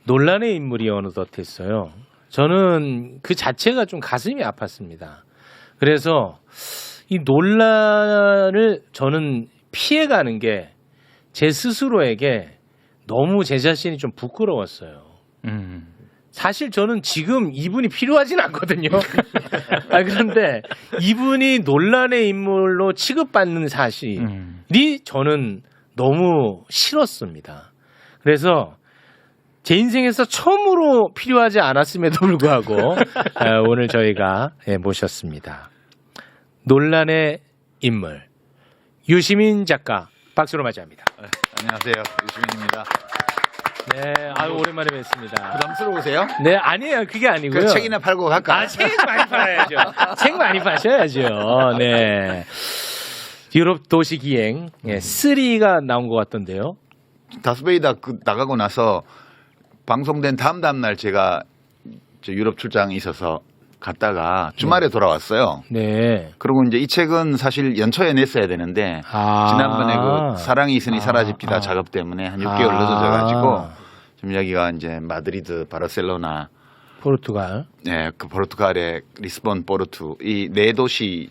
논란의 인물이 어느덧 됐어요. 저는 그 자체가 좀 가슴이 아팠습니다. 그래서 이 논란을 저는 피해가는 게 제 스스로에게 너무 제 자신이 좀 부끄러웠어요. 사실 저는 지금 이분이 필요하진 않거든요. 그런데 이분이 논란의 인물로 취급받는 사실이 저는 너무 싫었습니다. 그래서 제 인생에서 처음으로 필요하지 않았음에도 불구하고 오늘 저희가 모셨습니다. 논란의 인물 유시민 작가 박수로 맞이합니다. 안녕하세요. 유시민입니다. 네, 아유 오랜만에 뵙습니다. 부담스러우세요? 네, 아니에요. 그게 아니고요. 그 책이나 팔고 갈까? 책 많이 팔아야죠. 책 많이 파셔야죠. 네. 유럽 도시 기행 3가 나온 것 같던데요. 다스베이다 나가고 나서 방송된 다음 날 제가 유럽 출장이 있어서 갔다가 주말에 돌아왔어요. 네. 그리고 이제 이 책은 사실 연초에 냈어야 되는데 지난번에 그 사랑이 있으니 사라집니다 작업 때문에 한 6개월 늦어져가지고 지금 여기가 이제 마드리드, 바르셀로나, 포르투갈. 네, 그 포르투갈의 리스본, 포르투 이 네 도시를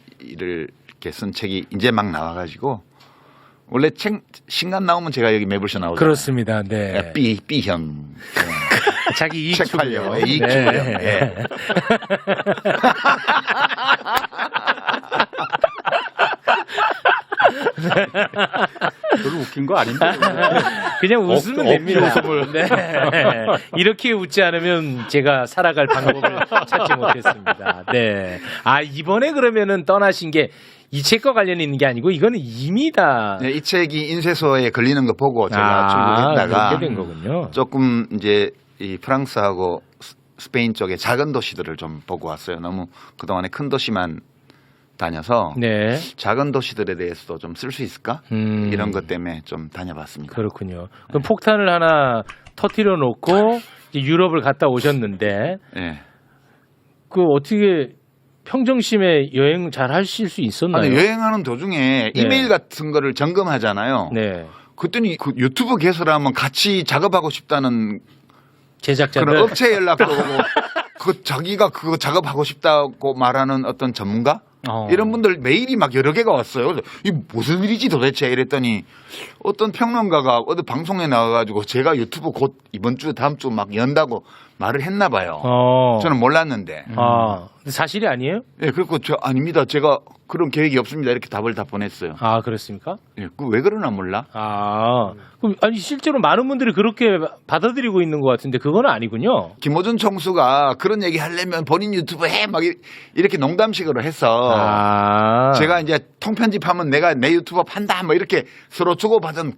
이렇게 쓴 책이 이제 막 나와가지고 원래 책 신간 나오면 제가 여기 매불쇼 나오잖아요. 그렇습니다. 네. B형. 자기 이익 책 팔려. 추구요. 이익 네. 추구요. 네. 별로 웃긴 거 아닌데. 그냥 웃으면 됩니다. 네. 이렇게 웃지 않으면 제가 살아갈 방법을 찾지 못했습니다. 네. 아, 이번에 그러면은 떠나신 게 이 책과 관련이 있는 게 아니고 이거는 이미 다. 네, 이 책이 인쇄소에 걸리는 거 보고 제가 출국했다가 그렇게 된 거군요. 조금 이제 이 프랑스하고 스페인 쪽의 작은 도시들을 좀 보고 왔어요. 너무 그동안에 큰 도시만 다녀서 네. 작은 도시들에 대해서도 좀 쓸 수 있을까? 이런 것 때문에 좀 다녀봤습니다. 그렇군요. 그럼 폭탄을 하나 터뜨려 놓고 이제 유럽을 갔다 오셨는데 네. 그 어떻게 평정심에 여행 잘 하실 수 있었나요? 아니, 여행하는 도중에 이메일 같은 거를 점검하잖아요. 네. 그랬더니 그 유튜브 개설하면 같이 작업하고 싶다는 제작자들. 그런 업체 연락도 오고 그 자기가 그거 작업하고 싶다고 말하는 어떤 전문가 이런 분들 메일이 막 여러 개가 왔어요. 그래서 이 무슨 일이지 도대체 이랬더니 어떤 평론가가 어디 방송에 나와가지고 제가 유튜브 곧 이번 주 다음 주 막 연다고 말을 했나 봐요. 저는 몰랐는데. 근데 사실이 아니에요? 예, 그리고 저 아닙니다. 제가 그런 계획이 없습니다. 이렇게 답을 다 보냈어요. 아, 그렇습니까? 예, 그 왜 그러나 몰라. 그럼 아니 실제로 많은 분들이 그렇게 받아들이고 있는 것 같은데 그건 아니군요. 김호준 총수가 그런 얘기 하려면 본인 유튜브 해 막 이렇게 농담식으로 해서 제가 이제 통편집하면 내가 내 유튜브 판다 뭐 이렇게 서로 주고받은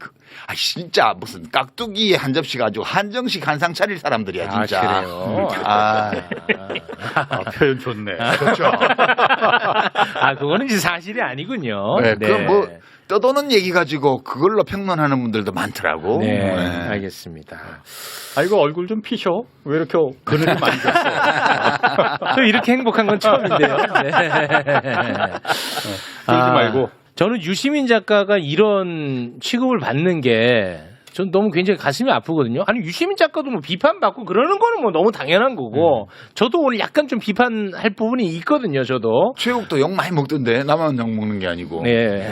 진짜 무슨 깍두기에 한 접시 가지고 한정식 한상 차릴 사람들이야 진짜. 그래요. 표현 좋네. 그렇죠. 그거는 이제 사실이 아니군요. 네, 그럼 뭐 떠도는 얘기 가지고 그걸로 평론하는 분들도 많더라고. 네, 알겠습니다. 이거 얼굴 좀 피셔. 왜 이렇게 그늘이 많이 졌어? 저 이렇게 행복한 건 처음인데요. 네. 그러지 말고. 저는 유시민 작가가 이런 취급을 받는 게 전 너무 굉장히 가슴이 아프거든요. 아니 유시민 작가도 뭐 비판받고 그러는 거는 뭐 너무 당연한 거고 저도 오늘 약간 좀 비판할 부분이 있거든요. 저도. 최욱도 욕 많이 먹던데 나만 욕 먹는 게 아니고. 네.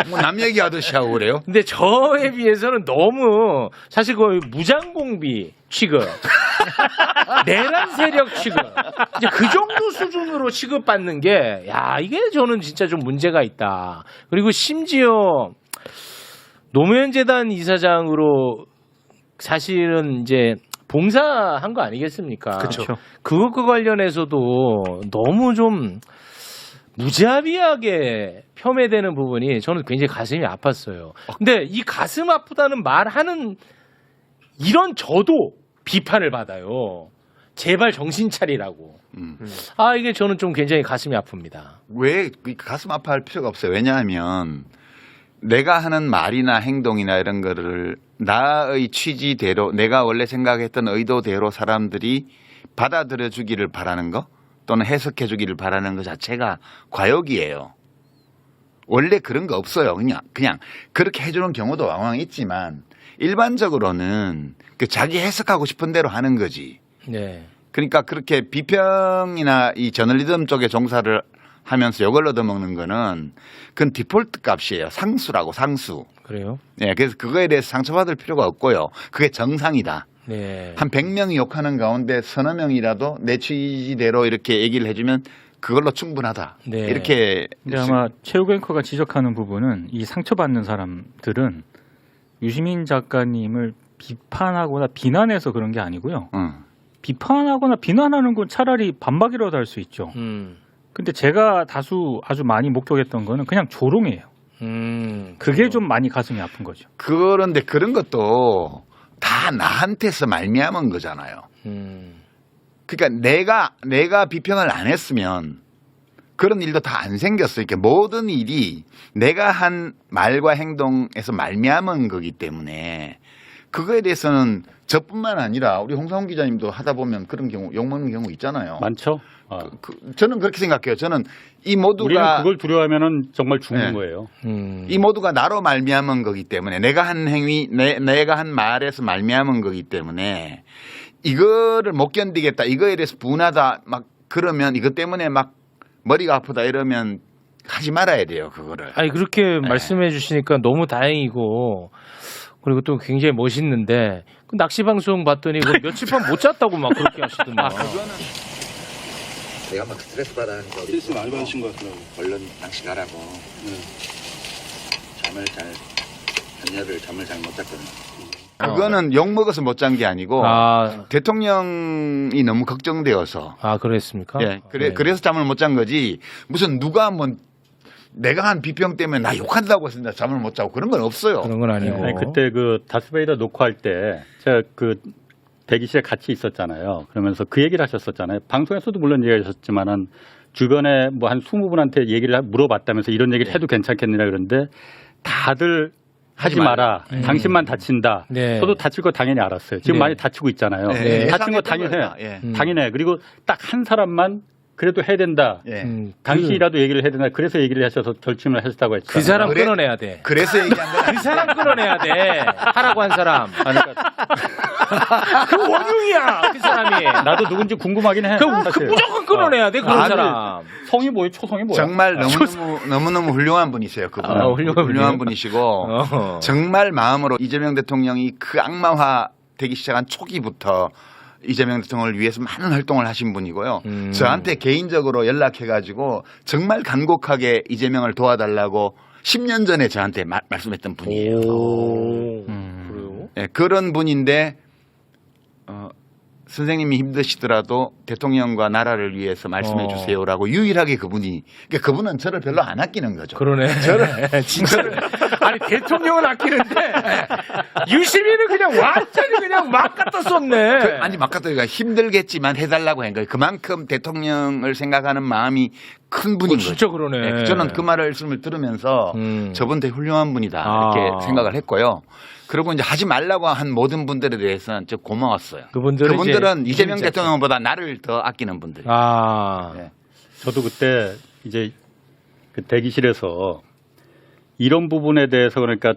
뭐 남 얘기하듯이 하고 그래요? 근데 저에 비해서는 너무 사실 거의 무장공비 취급, 내란 세력 취급, 이제 그 정도 수준으로 취급받는 게, 이게 저는 진짜 좀 문제가 있다. 그리고 심지어 노무현재단 이사장으로 사실은 이제 봉사한 거 아니겠습니까? 그렇죠. 그것과 관련해서도 너무 좀 무자비하게 폄훼되는 부분이 저는 굉장히 가슴이 아팠어요. 근데 이 가슴 아프다는 말하는 이런 저도 비판을 받아요. 제발 정신 차리라고. 이게 저는 좀 굉장히 가슴이 아픕니다. 왜 가슴 아파할 필요가 없어요. 왜냐하면 내가 하는 말이나 행동이나 이런 거를 나의 취지대로 내가 원래 생각했던 의도대로 사람들이 받아들여 주기를 바라는 거 또는 해석해 주기를 바라는 것 자체가 과욕이에요. 원래 그런 거 없어요. 그냥 그렇게 해주는 경우도 왕왕 있지만 일반적으로는 그 자기 해석하고 싶은 대로 하는 거지. 네. 그러니까 그렇게 비평이나 이 저널리즘 쪽에 종사를 하면서 욕을 얻어먹는 거는 그건 디폴트 값이에요. 상수라고 상수. 그래요? 네, 그래서 그거에 대해서 상처받을 필요가 없고요. 그게 정상이다. 네. 한 100명이 욕하는 가운데 서너 명이라도 내 취지대로 이렇게 얘기를 해주면 그걸로 충분하다. 네. 이렇게 근데 아마 최욱 앵커가 지적하는 부분은 이 상처받는 사람들은 유시민 작가님을 비판하거나 비난해서 그런 게 아니고요. 비판하거나 비난하는 건 차라리 반박이라도 할 수 있죠. 근데 제가 아주 많이 목격했던 거는 그냥 조롱이에요. 그게 좀 많이 가슴이 아픈 거죠. 그런데 그런 것도 다 나한테서 말미암은 거잖아요. 그러니까 내가 비평을 안 했으면 그런 일도 다 안 생겼어요. 이렇게 모든 일이 내가 한 말과 행동에서 말미암은 거기 때문에 그거에 대해서는 저뿐만 아니라 우리 홍상훈 기자님도 하다 보면 그런 경우 욕먹는 경우 있잖아요. 많죠. 저는 그렇게 생각해요. 저는 이 우리는 모두가 그걸 두려워하면은 정말 죽는 네. 거예요. 이 모두가 나로 말미암은 거기 때문에 내가 한 행위, 내가 한 말에서 말미암은 거기 때문에 이거를 못 견디겠다. 이거에 대해서 분하다. 막 그러면 이것 때문에 막 머리가 아프다 이러면 하지 말아야 돼요. 그거를. 아니 그렇게 말씀해 주시니까 너무 다행이고 그리고 또 굉장히 멋있는데 그 낚시 방송 봤더니 그 며칠 밤 못 잤다고 막 그렇게 하시더만. 내가 막 스트레스 받아하니까 스트레스 많이 받으신 것 같더라고요. 얼른 낚시 가라고. 한여를 잠을 잘 못 잤거든요. 그거는 욕 먹어서 못 잔 게 아니고 대통령이 너무 걱정되어서. 그랬습니까? 예, 네. 그래서 잠을 못 잔 거지. 무슨 누가 한번 내가 한 비평 때문에 나 욕한다고 해서 나 잠을 못 자고 그런 건 없어요. 그런 건 아니고. 아니, 그때 그 다스베이더 녹화할 때 제가 그 대기실에 같이 있었잖아요. 그러면서 그 얘기를 하셨었잖아요. 방송에서도 물론 얘기하셨지만은 주변에 뭐 한 20분한테 얘기를 물어봤다면서 이런 얘기를 해도 괜찮겠느냐 그런데 다들 하지 마라. 당신만 다친다. 네. 저도 다칠 거 당연히 알았어요. 지금 네. 많이 다치고 있잖아요. 네. 다친 거 예상했던 당연해. 거예요. 예. 당연해. 그리고 딱 한 사람만 그래도 해야 된다. 예. 당신이라도 얘기를 해야 된다. 그래서 얘기를 하셔서 결심을 하셨다고 했잖아요. 그 사람 그래? 끊어내야 돼. 그래서 얘기한 건 그 사람 끊어내야 돼. 하라고 한 사람. 아니, 그러니까 그 원흉이야. 그 사람이. 나도 누군지 궁금하긴 해. 그 사실. 무조건 끊어내야 돼. 그런 아니, 사람. 성이 뭐예요? 초성이 뭐야? 정말 너무너무 훌륭한 분이세요. 그분. 훌륭한 분이시고 정말 마음으로 이재명 대통령이 그 악마화 되기 시작한 초기부터 이재명 대통령을 위해서 많은 활동을 하신 분이고요. 저한테 개인적으로 연락해가지고 정말 간곡하게 이재명을 도와달라고 10년 전에 저한테 말씀했던 분이에요. 그래요? 네, 그런 분인데 선생님이 힘드시더라도 대통령과 나라를 위해서 말씀해 주세요라고 유일하게 그분이 그러니까 그분은 저를 별로 안 아끼는 거죠. 그러네. 진짜로. 아니 대통령은 아끼는데 유시민은 그냥 완전히 그냥 막 갖다 썼네. 아니 막 갖다 힘들겠지만 해달라고 한 거예요. 그만큼 대통령을 생각하는 마음이 큰 분인 거죠. 진짜 그러네. 네, 저는 그 말씀을 들으면서 저분 되게 훌륭한 분이다 이렇게 생각을 했고요. 그리고 이제 하지 말라고 한 모든 분들에 대해서는 좀 고마웠어요. 그분들은 이재명 대통령보다 나를 더 아끼는 분들. 네. 저도 그때 이제 그 대기실에서 이런 부분에 대해서 그러니까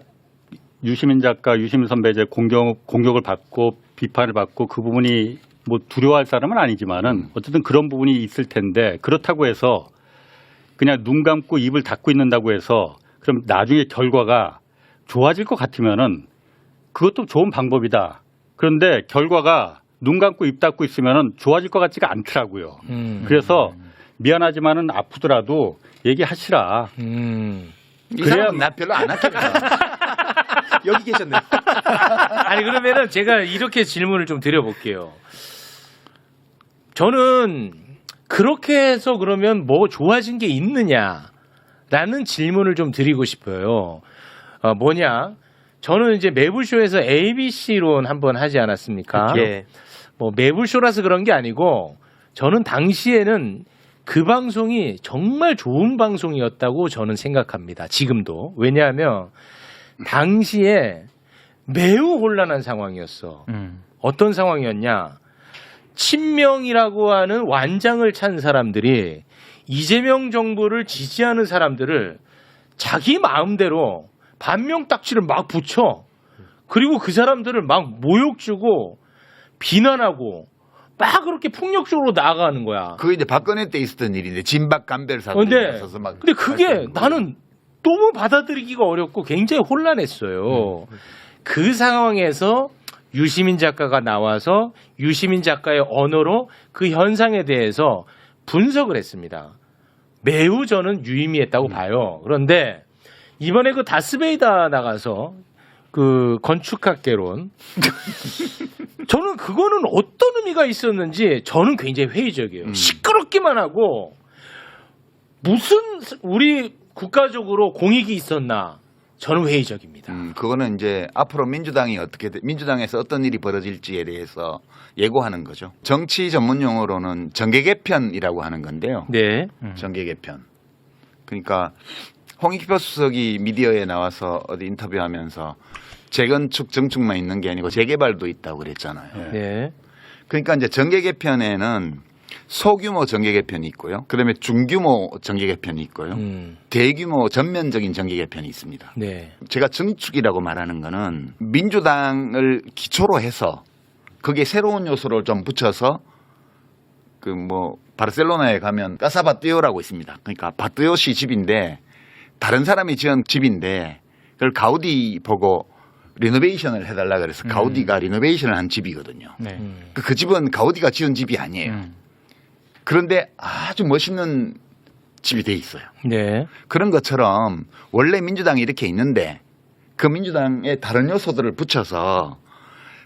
유시민 작가, 유시민 선배 이제 공격을 받고 비판을 받고 그 부분이 뭐 두려워할 사람은 아니지만은 어쨌든 그런 부분이 있을 텐데 그렇다고 해서 그냥 눈 감고 입을 닫고 있는다고 해서 그럼 나중에 결과가 좋아질 것 같으면은 그것도 좋은 방법이다. 그런데 결과가 눈 감고 입 닫고 있으면은 좋아질 것 같지가 않더라고요. 그래서 미안하지만은 아프더라도 얘기하시라. 이 사람은 나 별로 안 아껴요. 여기 계셨네. 아니 그러면은 제가 이렇게 질문을 좀 드려볼게요. 저는 그렇게 해서 그러면 뭐 좋아진 게 있느냐라는 질문을 좀 드리고 싶어요. 뭐냐? 저는 이제 매불쇼에서 ABC론 한번 하지 않았습니까? 예. 뭐 매불쇼라서 그런 게 아니고 저는 당시에는 그 방송이 정말 좋은 방송이었다고 저는 생각합니다. 지금도. 왜냐하면 당시에 매우 혼란한 상황이었어. 어떤 상황이었냐? 친명이라고 하는 완장을 찬 사람들이 이재명 정부를 지지하는 사람들을 자기 마음대로 반명딱지를 막 붙여. 그리고 그 사람들을 막 모욕 주고 비난하고 막 그렇게 폭력적으로 나아가는 거야. 그게 이제 박근혜 때 있었던 일인데 진박 감별사들이 근데, 나서서 막. 근데 그게 발표하는 거예요. 나는 너무 받아들이기가 어렵고 굉장히 혼란했어요. 그 상황에서 유시민 작가가 나와서 유시민 작가의 언어로 그 현상에 대해서 분석을 했습니다. 매우 저는 유의미했다고 봐요. 그런데 이번에 그 다스베이다 나가서 그 건축학개론 저는 그거는 어떤 의미가 있었는지 저는 굉장히 회의적이에요. 시끄럽기만 하고 무슨 우리 국가적으로 공익이 있었나 저는 회의적입니다. 그거는 이제 앞으로 민주당에서 어떤 일이 벌어질지에 대해서 예고하는 거죠. 정치 전문 용어로는 정계 개편이라고 하는 건데요. 네. 정계 개편. 그러니까 홍익표 수석이 미디어에 나와서 어디 인터뷰하면서 재건축, 정축만 있는 게 아니고 재개발도 있다고 그랬잖아요. 네. 그러니까 이제 정계 개편에는 소규모 정계 개편이 있고요. 그다음에 중규모 정계 개편이 있고요. 대규모 전면적인 정계 개편이 있습니다. 네. 제가 정축이라고 말하는 거는 민주당을 기초로 해서 거기에 새로운 요소를 좀 붙여서 그 뭐 바르셀로나에 가면 까사바띠오라고 있습니다. 그러니까 바띠오시 집인데 다른 사람이 지은 집인데 그걸 가우디 보고 리노베이션을 해달라 그래서 가우디가 리노베이션을 한 집이거든요. 네. 그 집은 가우디가 지은 집이 아니에요. 그런데 아주 멋있는 집이 돼 있어요. 네. 그런 것처럼 원래 민주당이 이렇게 있는데 그 민주당의 다른 요소들을 붙여서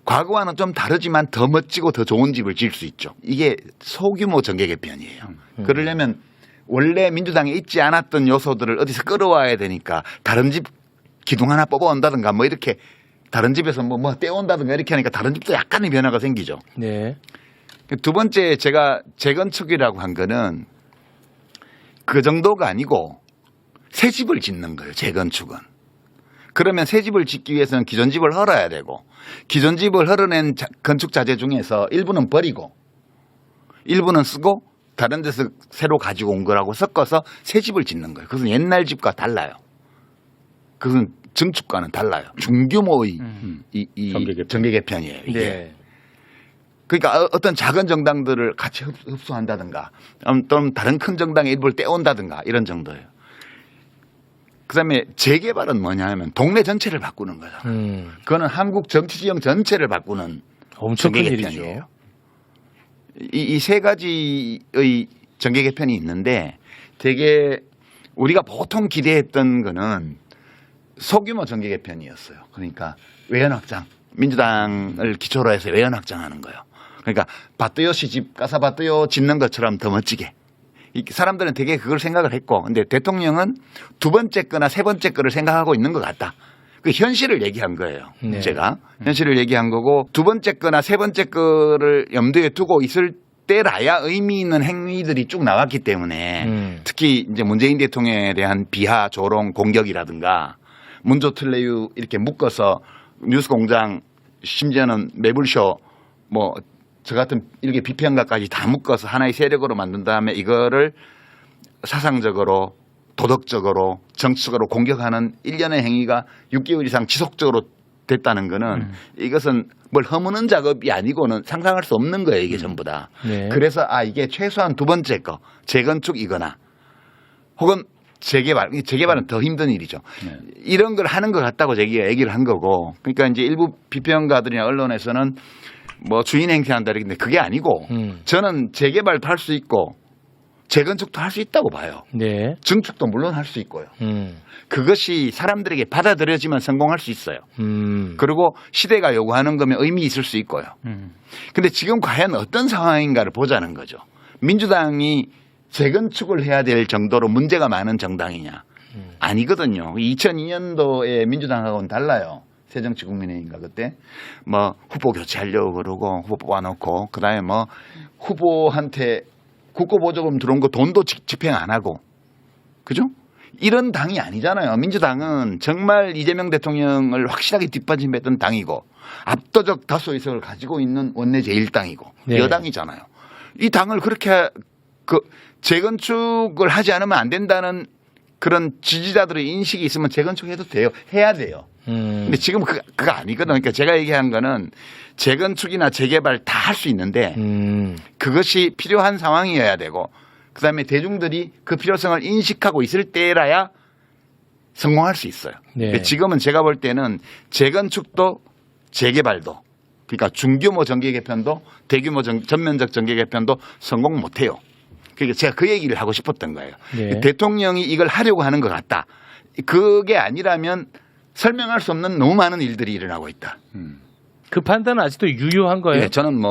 과거와는 좀 다르지만 더 멋지고 더 좋은 집을 지을 수 있죠. 이게 소규모 정계 개편이에요. 그러려면 원래 민주당에 있지 않았던 요소들을 어디서 끌어와야 되니까 다른 집 기둥 하나 뽑아온다든가 뭐 이렇게 다른 집에서 뭐 떼온다든가 이렇게 하니까 다른 집도 약간의 변화가 생기죠. 네. 두 번째 제가 재건축이라고 한 거는 그 정도가 아니고 새 집을 짓는 거예요. 재건축은. 그러면 새 집을 짓기 위해서는 기존 집을 헐어야 되고 기존 집을 헐어낸 건축 자재 중에서 일부는 버리고 일부는 쓰고 다른 데서 새로 가지고 온 거라고 섞어서 새 집을 짓는 거예요. 그것은 옛날 집과 달라요. 그것은 증축과는 달라요. 중규모의 이 정계 개편이에요. 이게. 네. 그러니까 어떤 작은 정당들을 같이 흡수한다든가 또는 다른 큰 정당의 일부를 떼온다든가 이런 정도예요. 그다음에 재개발은 뭐냐 하면 동네 전체를 바꾸는 거죠. 그거는 한국 정치 지형 전체를 바꾸는 엄청 큰 정계 일이죠. 개편이에요. 이 세 가지의 정계 개편이 있는데 되게 우리가 보통 기대했던 거는 소규모 정계 개편이었어요. 그러니까 외연 확장, 민주당을 기초로 해서 외연 확장하는 거예요. 그러니까 바뜨요시 집 까사바뜨요 짓는 것처럼 더 멋지게. 사람들은 되게 그걸 생각을 했고, 근데 대통령은 두 번째 거나 세 번째 거를 생각하고 있는 것 같다. 그 현실을 얘기한 거예요. 네. 제가 현실을 얘기한 거고 두 번째 거나 세 번째 거를 염두에 두고 있을 때라야 의미 있는 행위들이 쭉 나왔기 때문에 특히 이제 문재인 대통령에 대한 비하, 조롱, 공격이라든가 문조 틀레유 이렇게 묶어서 뉴스공장 심지어는 매불쇼 뭐 저 같은 이렇게 비평가까지 다 묶어서 하나의 세력으로 만든 다음에 이거를 사상적으로 도덕적으로 정치적으로 공격하는 일련의 행위가 6개월 이상 지속적으로 됐다는 거는 이것은 뭘 허무는 작업이 아니고는 상상할 수 없는 거예요. 이게 전부 다. 네. 그래서 이게 최소한 두 번째 거 재건축이거나 혹은 재개발은 더 힘든 일이죠. 네. 이런 걸 하는 것 같다고 제가 얘기를 한 거고 그러니까 이제 일부 비평가들이나 언론에서는 뭐 주인 행세한다 이랬는데 그게 아니고 저는 재개발도 할 수 있고 재건축도 할 수 있다고 봐요. 네. 증축도 물론 할 수 있고요. 그것이 사람들에게 받아들여지면 성공할 수 있어요. 그리고 시대가 요구하는 거면 의미 있을 수 있고요. 근데 지금 과연 어떤 상황인가를 보자는 거죠. 민주당이 재건축을 해야 될 정도로 문제가 많은 정당이냐. 아니거든요. 2002년도에 민주당하고는 달라요. 새정치국민회의인가 그때 뭐 후보 교체하려고 그러고 후보 뽑아놓고 그다음에 뭐 후보한테 국고보조금 들어온 거 돈도 집행 안 하고 그죠? 이런 당이 아니잖아요. 민주당은 정말 이재명 대통령을 확실하게 뒷받침했던 당이고 압도적 다수 의석을 가지고 있는 원내 제1당이고 네. 여당이잖아요. 이 당을 그렇게 그 재건축을 하지 않으면 안 된다는 그런 지지자들의 인식이 있으면 재건축해도 돼요. 해야 돼요. 근데 지금 그거 아니거든요. 그러니까 제가 얘기한 거는 재건축이나 재개발 다 할 수 있는데 그것이 필요한 상황이어야 되고 그다음에 대중들이 그 필요성을 인식하고 있을 때라야 성공할 수 있어요. 네. 근데 지금은 제가 볼 때는 재건축도 재개발도 그러니까 중규모 정계 개편도 대규모 전면적 정계 개편도 성공 못해요. 그러니까 제가 그 얘기를 하고 싶었던 거예요. 네. 대통령이 이걸 하려고 하는 것 같다. 그게 아니라면 설명할 수 없는 너무 많은 일들이 일어나고 있다. 그 판단은 아직도 유효한 거예요? 예, 저는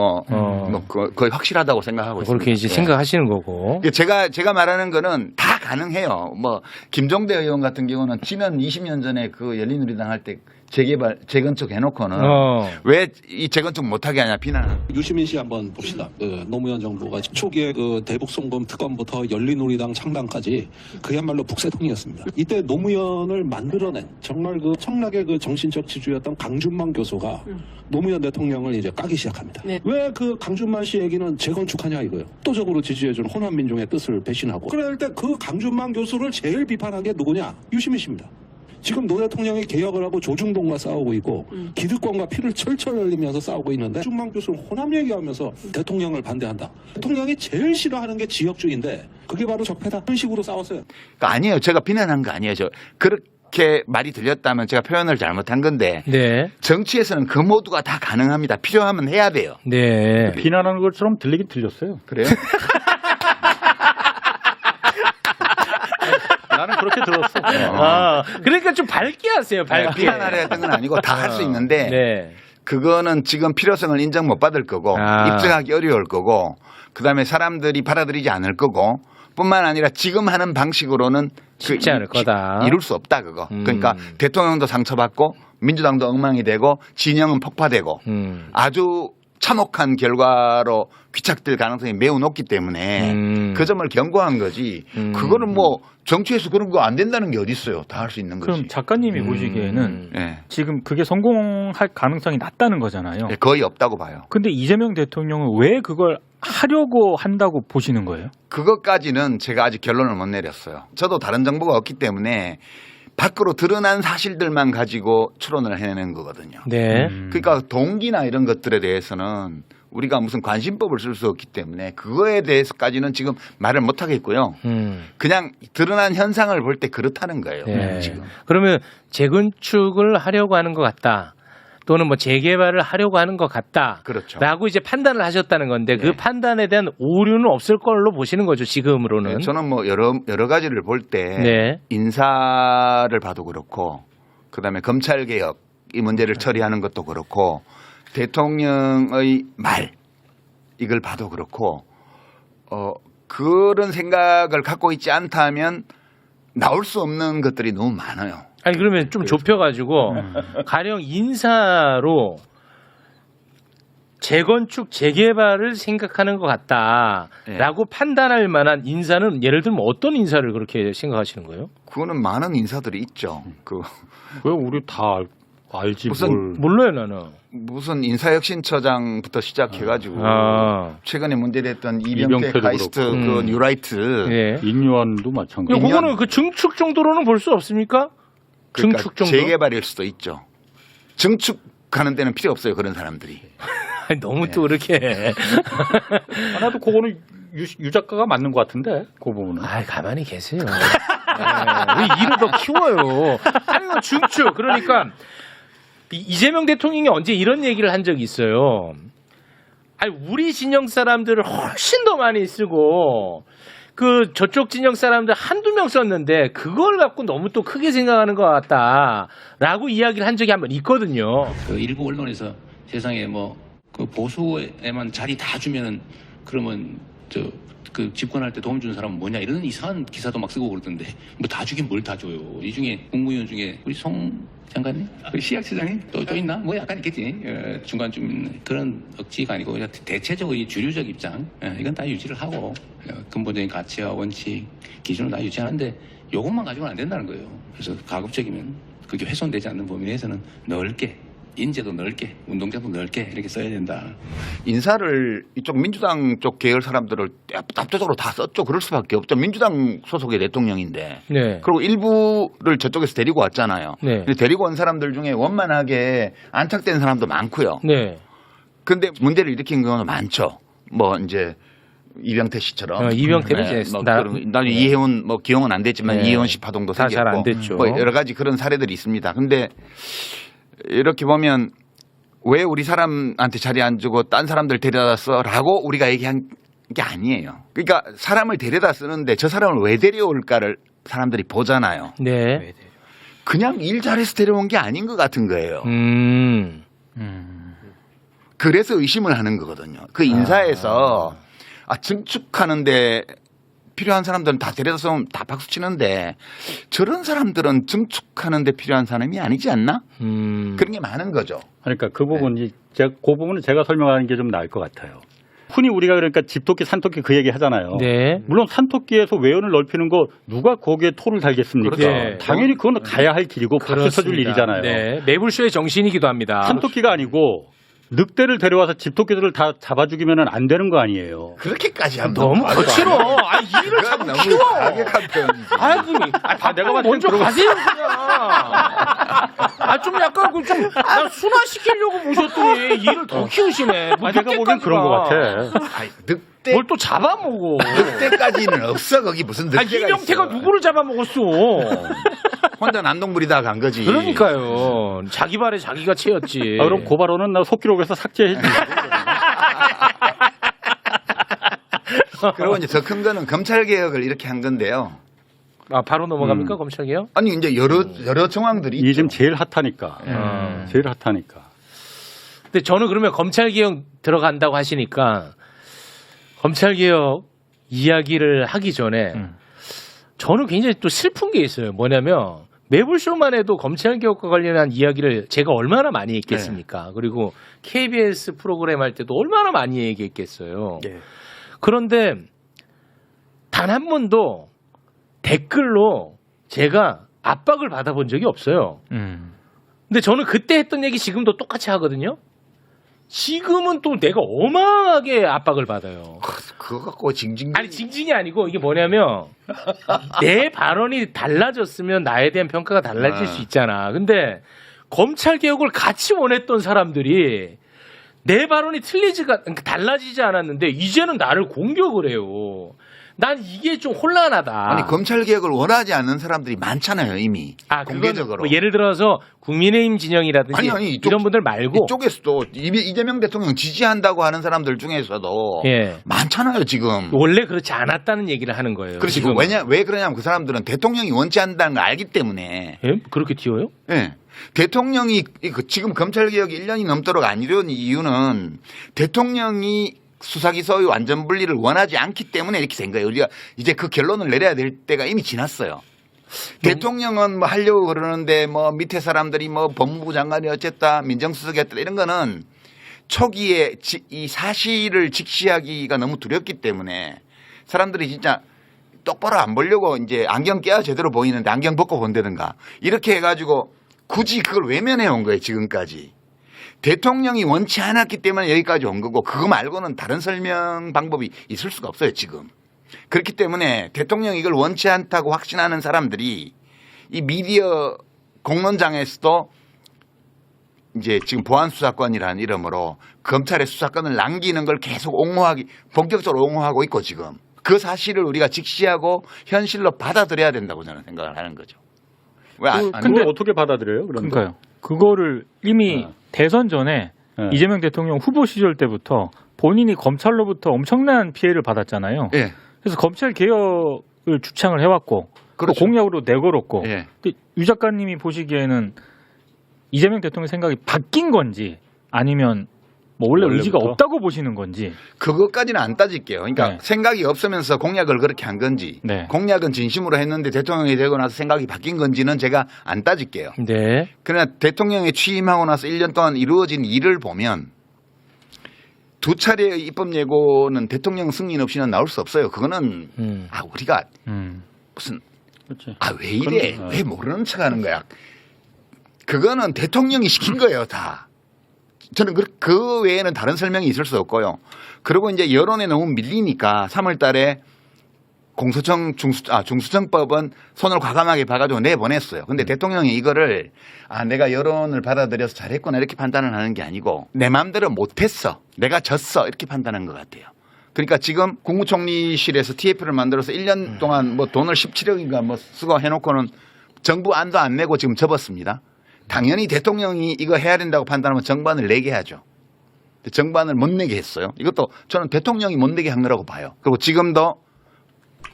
거의 확실하다고 생각하고 있습니다. 그렇게 이제 예. 생각하시는 거고. 제가 말하는 거는 다 가능해요. 뭐 김종대 의원 같은 경우는 지난 20년 전에 그 열린우리당 할 때 재개발 재건축 해놓고는 왜 이 재건축 못하게 하냐 비난을. 유시민 씨 한번 봅시다. 그 노무현 정부가 초기에 그 대북송금 특검부터 열린우리당 창당까지 그야말로 북새통이었습니다. 이때 노무현을 만들어낸 정말 그 청락의 그 정신적 지주였던 강준만 교수가 노무현 대통령을 이제 까기 시작합니다. 네. 왜 그 강준만 씨 얘기는 재건축하냐 이거예요. 압도적으로 지지해준 호남 민중의 뜻을 배신하고 그럴 때 그 강준만 교수를 제일 비판한 게 누구냐? 유시민 씨입니다. 지금 노 대통령이 개혁을 하고 조중동과 싸우고 있고 기득권과 피를 철철 흘리면서 싸우고 있는데 준만 교수는 호남 얘기하면서 대통령을 반대한다. 대통령이 제일 싫어하는 게 지역주의인데 그게 바로 적폐다. 그런 식으로 싸웠어요. 그러니까 아니에요. 제가 비난한 거 아니에요. 그렇게 말이 들렸다면 제가 표현을 잘못한 건데 네. 정치에서는 그 모두가 다 가능합니다. 필요하면 해야 돼요. 네. 비난하는 것처럼 들리긴 들렸어요. 그래요? 나는 그렇게 들었어. 그러니까 좀 밝게 하세요, 밝게. 비난하려 했던 건 아니고 다 할 수 있는데 네. 그거는 지금 필요성을 인정 못 받을 거고 입증하기 어려울 거고 그다음에 사람들이 받아들이지 않을 거고 뿐만 아니라 지금 하는 방식으로는 쉽지 않을 거다. 이룰 수 없다 그거. 그러니까 대통령도 상처받고 민주당도 엉망이 되고 진영은 폭파되고 아주 참혹한 결과로 귀착될 가능성이 매우 높기 때문에 그 점을 경고한 거지. 그거는 뭐 정치에서 그런 거 안 된다는 게 어디 있어요. 다 할 수 있는 거지. 그럼 작가님이 보시기에는 예. 지금 그게 성공할 가능성이 낮다는 거잖아요. 예, 거의 없다고 봐요. 근데 이재명 대통령은 왜 그걸 하려고 한다고 보시는 거예요? 그것까지는 제가 아직 결론을 못 내렸어요. 저도 다른 정보가 없기 때문에 밖으로 드러난 사실들만 가지고 추론을 해내는 거거든요. 네. 그러니까 동기나 이런 것들에 대해서는 우리가 무슨 관심법을 쓸 수 없기 때문에 그거에 대해서까지는 지금 말을 못 하겠고요. 그냥 드러난 현상을 볼 때 그렇다는 거예요. 네. 지금. 그러면 재건축을 하려고 하는 것 같다. 또는 뭐 재개발을 하려고 하는 것 같다. 그렇죠. 라고 이제 판단을 하셨다는 건데 그 네. 판단에 대한 오류는 없을 걸로 보시는 거죠, 지금으로는. 네, 저는 뭐 여러 가지를 볼 때 네. 인사를 봐도 그렇고 그다음에 검찰 개혁 이 문제를 처리하는 것도 그렇고 대통령의 말 이걸 봐도 그렇고 그런 생각을 갖고 있지 않다면 나올 수 없는 것들이 너무 많아요. 아니 그러면 좀 좁혀가지고 가령 인사로 재건축 재개발을 생각하는 것 같다라고 판단할 만한 인사는 예를 들면 어떤 인사를 그렇게 생각하시는 거예요? 그거는 많은 인사들이 있죠. 왜 우리 다 알지 무슨 몰라요 나는. 무슨 인사혁신처장부터 시작해가지고 최근에 문제됐던 이병태 이병태도 카이스트 그렇고. 그 뉴라이트 네. 인유한도 마찬가지. 그거는 그 증축 정도로는 볼 수 없습니까? 그러니까 증축 정도? 재개발일 수도 있죠. 증축하는 데는 필요 없어요. 그런 사람들이. 아니, 너무 또 그렇게. 하나도 그거는 유 작가가 맞는 것 같은데 그 부분은. 아, 가만히 계세요. 왜 일을 더 키워요? 아니, 뭐 증축. 그러니까 이재명 대통령이 언제 이런 얘기를 한 적이 있어요. 아니, 우리 진영 사람들을 훨씬 더 많이 쓰고 그 저쪽 진영 사람들 한두 명 썼는데 그걸 갖고 너무 또 크게 생각하는 것 같다라고 이야기를 한 적이 한 번 있거든요. 그 일부 언론에서 세상에 뭐 그 보수에만 자리 다 주면은 그러면 그 집권할 때 도움 주는 사람은 뭐냐 이런 이상한 기사도 막 쓰고 그러던데 뭐 다 주긴 뭘 다 줘요. 이 중에 국무위원 중에 우리 송 장관님, 시약처장님 또 있나? 뭐 약간 있겠지. 중간 좀 그런 억지가 아니고 대체적으로 이 주류적 입장 이건 다 유지를 하고 근본적인 가치와 원칙 기준을 다 유지하는데 이것만 가지고는 안 된다는 거예요. 그래서 가급적이면 그게 훼손되지 않는 범위 내에서는 넓게 인재도 넓게, 운동장도 넓게 이렇게 써야 된다. 인사를 이쪽 민주당 쪽 계열 사람들을 압도적으로 다 썼죠. 그럴 수밖에 없죠. 민주당 소속의 대통령인데. 네. 그리고 일부를 저쪽에서 데리고 왔잖아요. 네. 근데 데리고 온 사람들 중에 원만하게 안착된 사람도 많고요. 네. 근데 문제를 일으킨 경우도 많죠. 뭐 이제 이병태 씨처럼. 이병태는 이제 나중에 이혜원 뭐 기용은 안 됐지만 네. 이혜원 씨 파동도 다 잘 안 생겼고 됐죠. 뭐 여러 가지 그런 사례들이 있습니다. 근데 이렇게 보면 왜 우리 사람한테 자리 안 주고 딴 사람들 데려다 써라고 우리가 얘기한 게 아니에요. 그러니까 사람을 데려다 쓰는데 저 사람을 왜 데려올까를 사람들이 보잖아요. 네. 그냥 일 잘해서 데려온 게 아닌 것 같은 거예요. 그래서 의심을 하는 거거든요. 그 인사에서 증축하는데 필요한 사람들은 다 데려다 쓰면 다 박수 치는데 저런 사람들은 증축하는데 필요한 사람이 아니지 않나? 그런 게 많은 거죠. 그러니까 그 부분이 그 부분은 제가 설명하는 게 좀 나을 것 같아요. 흔히 우리가 그러니까 집토끼 산토끼 그 얘기 하잖아요. 네. 물론 산토끼에서 외연을 넓히는 거 누가 거기에 토를 달겠습니까? 그렇죠. 당연히 그건 가야 할 길이고 박수 쳐줄 일이잖아요. 네. 매불쇼의 정신이기도 합니다. 산토끼가 아니고 늑대를 데려와서 집토끼들을 다 잡아 죽이면 안 되는 거 아니에요. 그렇게까지 하면 너무 거칠어. 일을 자꾸 너무 키워. 가격한 표현이지. 내가 봤을 먼저 땐 가세요 그냥. 좀 약간 나 순화시키려고 모셨더니 일을 더 키우시네. 내가 보기엔 그런 것 같아. 늑대 뭘 또 잡아먹어. 늑대까지는 없어. 거기 무슨 늑대가 이병태가 있어. 누구를 잡아먹었어. 혼자 난동부리다가 간 거지. 그러니까요. 자기 발에 자기가 채였지. 그럼 고발원은 나 속기록에서 삭제해 주세요. 그리고 이제 더 큰 거는 검찰 개혁을 이렇게 한 건데요. 바로 넘어갑니까 검찰개혁? 아니 이제 여러 정황들이 이게 지금 있죠. 제일 핫하니까. 제일 핫하니까. 근데 저는 그러면 검찰개혁 들어간다고 하시니까 검찰개혁 이야기를 하기 전에 저는 굉장히 또 슬픈 게 있어요. 뭐냐면 매불쇼만 해도 검찰개혁과 관련한 이야기를 제가 얼마나 많이 했겠습니까? 그리고 KBS 프로그램 할 때도 얼마나 많이 얘기했겠어요. 그런데 단 한 번도 댓글로 제가 압박을 받아본 적이 없어요. 근데 저는 그때 했던 얘기 지금도 똑같이 하거든요. 지금은 또 내가 어마하게 압박을 받아요. 그거 갖고 징징. 아니 징징이 아니고 이게 뭐냐면 내 발언이 달라졌으면 나에 대한 평가가 달라질 수 있잖아. 근데 검찰 개혁을 같이 원했던 사람들이 내 발언이 달라지지 않았는데 이제는 나를 공격을 해요. 난 이게 좀 혼란하다. 아니 검찰 개혁을 원하지 않는 사람들이 많잖아요 이미. 그건 공개적으로. 뭐 예를 들어서 국민의힘 진영이라든지 이런 분들 말고 이쪽에서도 이재명 대통령 지지한다고 하는 사람들 중에서도 많잖아요 지금. 원래 그렇지 않았다는 얘기를 하는 거예요. 그렇지. 왜 그러냐면 그 사람들은 대통령이 원치 않는다는 걸 알기 때문에. 그렇게 튀어요? 네. 대통령이 지금 검찰 개혁이 1년이 넘도록 안 이루어진 이유는 대통령이 수사기소의 완전 분리를 원하지 않기 때문에 이렇게 된 거예요. 우리가 이제 그 결론을 내려야 될 때가 이미 지났어요. 대통령은 뭐 하려고 그러는데 뭐 밑에 사람들이 뭐 법무부 장관이 어쨌다 민정수석이 어쨌다 이런 거는 초기에 이 사실을 직시하기가 너무 두렵기 때문에 사람들이 진짜 똑바로 안 보려고 이제 안경 껴야 제대로 보이는데 안경 벗고 본다든가 이렇게 해가지고 굳이 그걸 외면해 온 거예요 지금까지. 대통령이 원치 않았기 때문에 여기까지 온 거고 그거 말고는 다른 설명 방법이 있을 수가 없어요 지금. 그렇기 때문에 대통령이 이걸 원치 않다고 확신하는 사람들이 이 미디어 공론장에서도 이제 지금 보안수사권이라는 이름으로 검찰의 수사권을 남기는 걸 계속 본격적으로 옹호하고 있고 지금 그 사실을 우리가 직시하고 현실로 받아들여야 된다고 저는 생각을 하는 거죠. 근데 어떻게 받아들여요? 그러니까요. 그거를 이미 대선 전에 이재명 대통령 후보 시절 때부터 본인이 검찰로부터 엄청난 피해를 받았잖아요. 그래서 검찰 개혁을 주창을 해왔고 또 공약으로 내걸었고 근데 유 작가님이 보시기에는 이재명 대통령 생각이 바뀐 건지 아니면 뭐 원래 의지가 없다고 보시는 건지 그것까지는 안 따질게요. 그러니까 생각이 없으면서 공약을 그렇게 한 건지 공약은 진심으로 했는데 대통령이 되고 나서 생각이 바뀐 건지는 제가 안 따질게요. 그러나 대통령이 취임하고 나서 1년 동안 이루어진 일을 보면 두 차례의 입법 예고는 대통령 승인 없이는 나올 수 없어요. 그거는 우리가 무슨 왜 이래 왜 모르는 척하는 거야. 그거는 대통령이 시킨 거예요, 다. 저는 그 외에는 다른 설명이 있을 수 없고요. 그리고 이제 여론에 너무 밀리니까 3월 달에 공소청 중수청법은 손을 과감하게 봐가지고 내보냈어요. 근데 대통령이 이거를 내가 여론을 받아들여서 잘했구나 이렇게 판단을 하는 게 아니고 내 마음대로 못했어. 내가 졌어. 이렇게 판단한 것 같아요. 그러니까 지금 국무총리실에서 TF를 만들어서 1년 동안 뭐 돈을 17억인가 뭐 쓰고 해놓고는 정부 안도 안 내고 지금 접었습니다. 당연히 대통령이 이거 해야 된다고 판단하면 정반을 내게 하죠. 정반을 못 내게 했어요. 이것도 저는 대통령이 못 내게 한 거라고 봐요. 그리고 지금도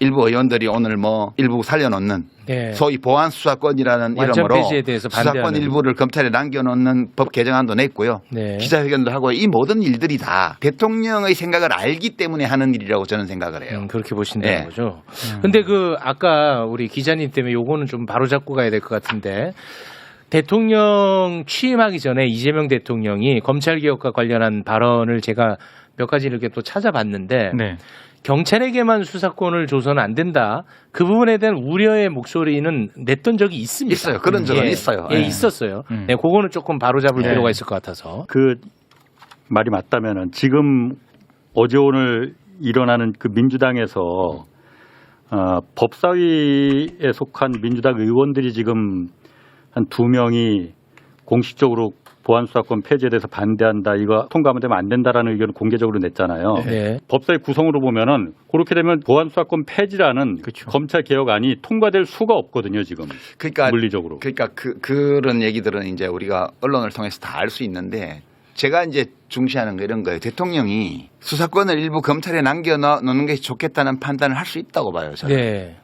일부 의원들이 오늘 뭐 일부 살려놓는 네. 소위 보안 수사권이라는 완전 이름으로 폐지에 대해서 수사권 반대하는. 일부를 검찰에 남겨놓는 법 개정안도 냈고요. 네. 기자회견도 하고 이 모든 일들이 다 대통령의 생각을 알기 때문에 하는 일이라고 저는 생각을 해요. 그렇게 보신다는 네. 거죠. 근데 아까 우리 기자님 때문에 요거는 좀 바로잡고 가야 될 것 같은데 대통령 취임하기 전에 이재명 대통령이 검찰개혁과 관련한 발언을 제가 몇 가지 이렇게 또 찾아봤는데 네. 경찰에게만 수사권을 줘서는 안 된다. 그 부분에 대한 우려의 목소리는 냈던 적이 있습니다. 있어요. 그런 적은 있어요. 예, 네. 있었어요. 네, 그거는 조금 바로잡을 네. 필요가 있을 것 같아서. 그 말이 맞다면은 지금 어제 오늘 일어나는 그 민주당에서 법사위에 속한 민주당 의원들이 지금 한 2명이 공식적으로 보안수사권 폐지에 대해서 반대한다. 이거 통과하면 되면 안 된다라는 의견을 공개적으로 냈잖아요. 네. 법사위 구성으로 보면은 그렇게 되면 보안수사권 폐지라는 그렇죠. 검찰 개혁안이 통과될 수가 없거든요. 지금 그러니까 물리적으로. 그러니까 그런 얘기들은 이제 우리가 언론을 통해서 다 알 수 있는데 제가 이제 중시하는 거 이런 거예요. 대통령이 수사권을 일부 검찰에 남겨놓는 게 좋겠다는 판단을 할 수 있다고 봐요. 저는. 네.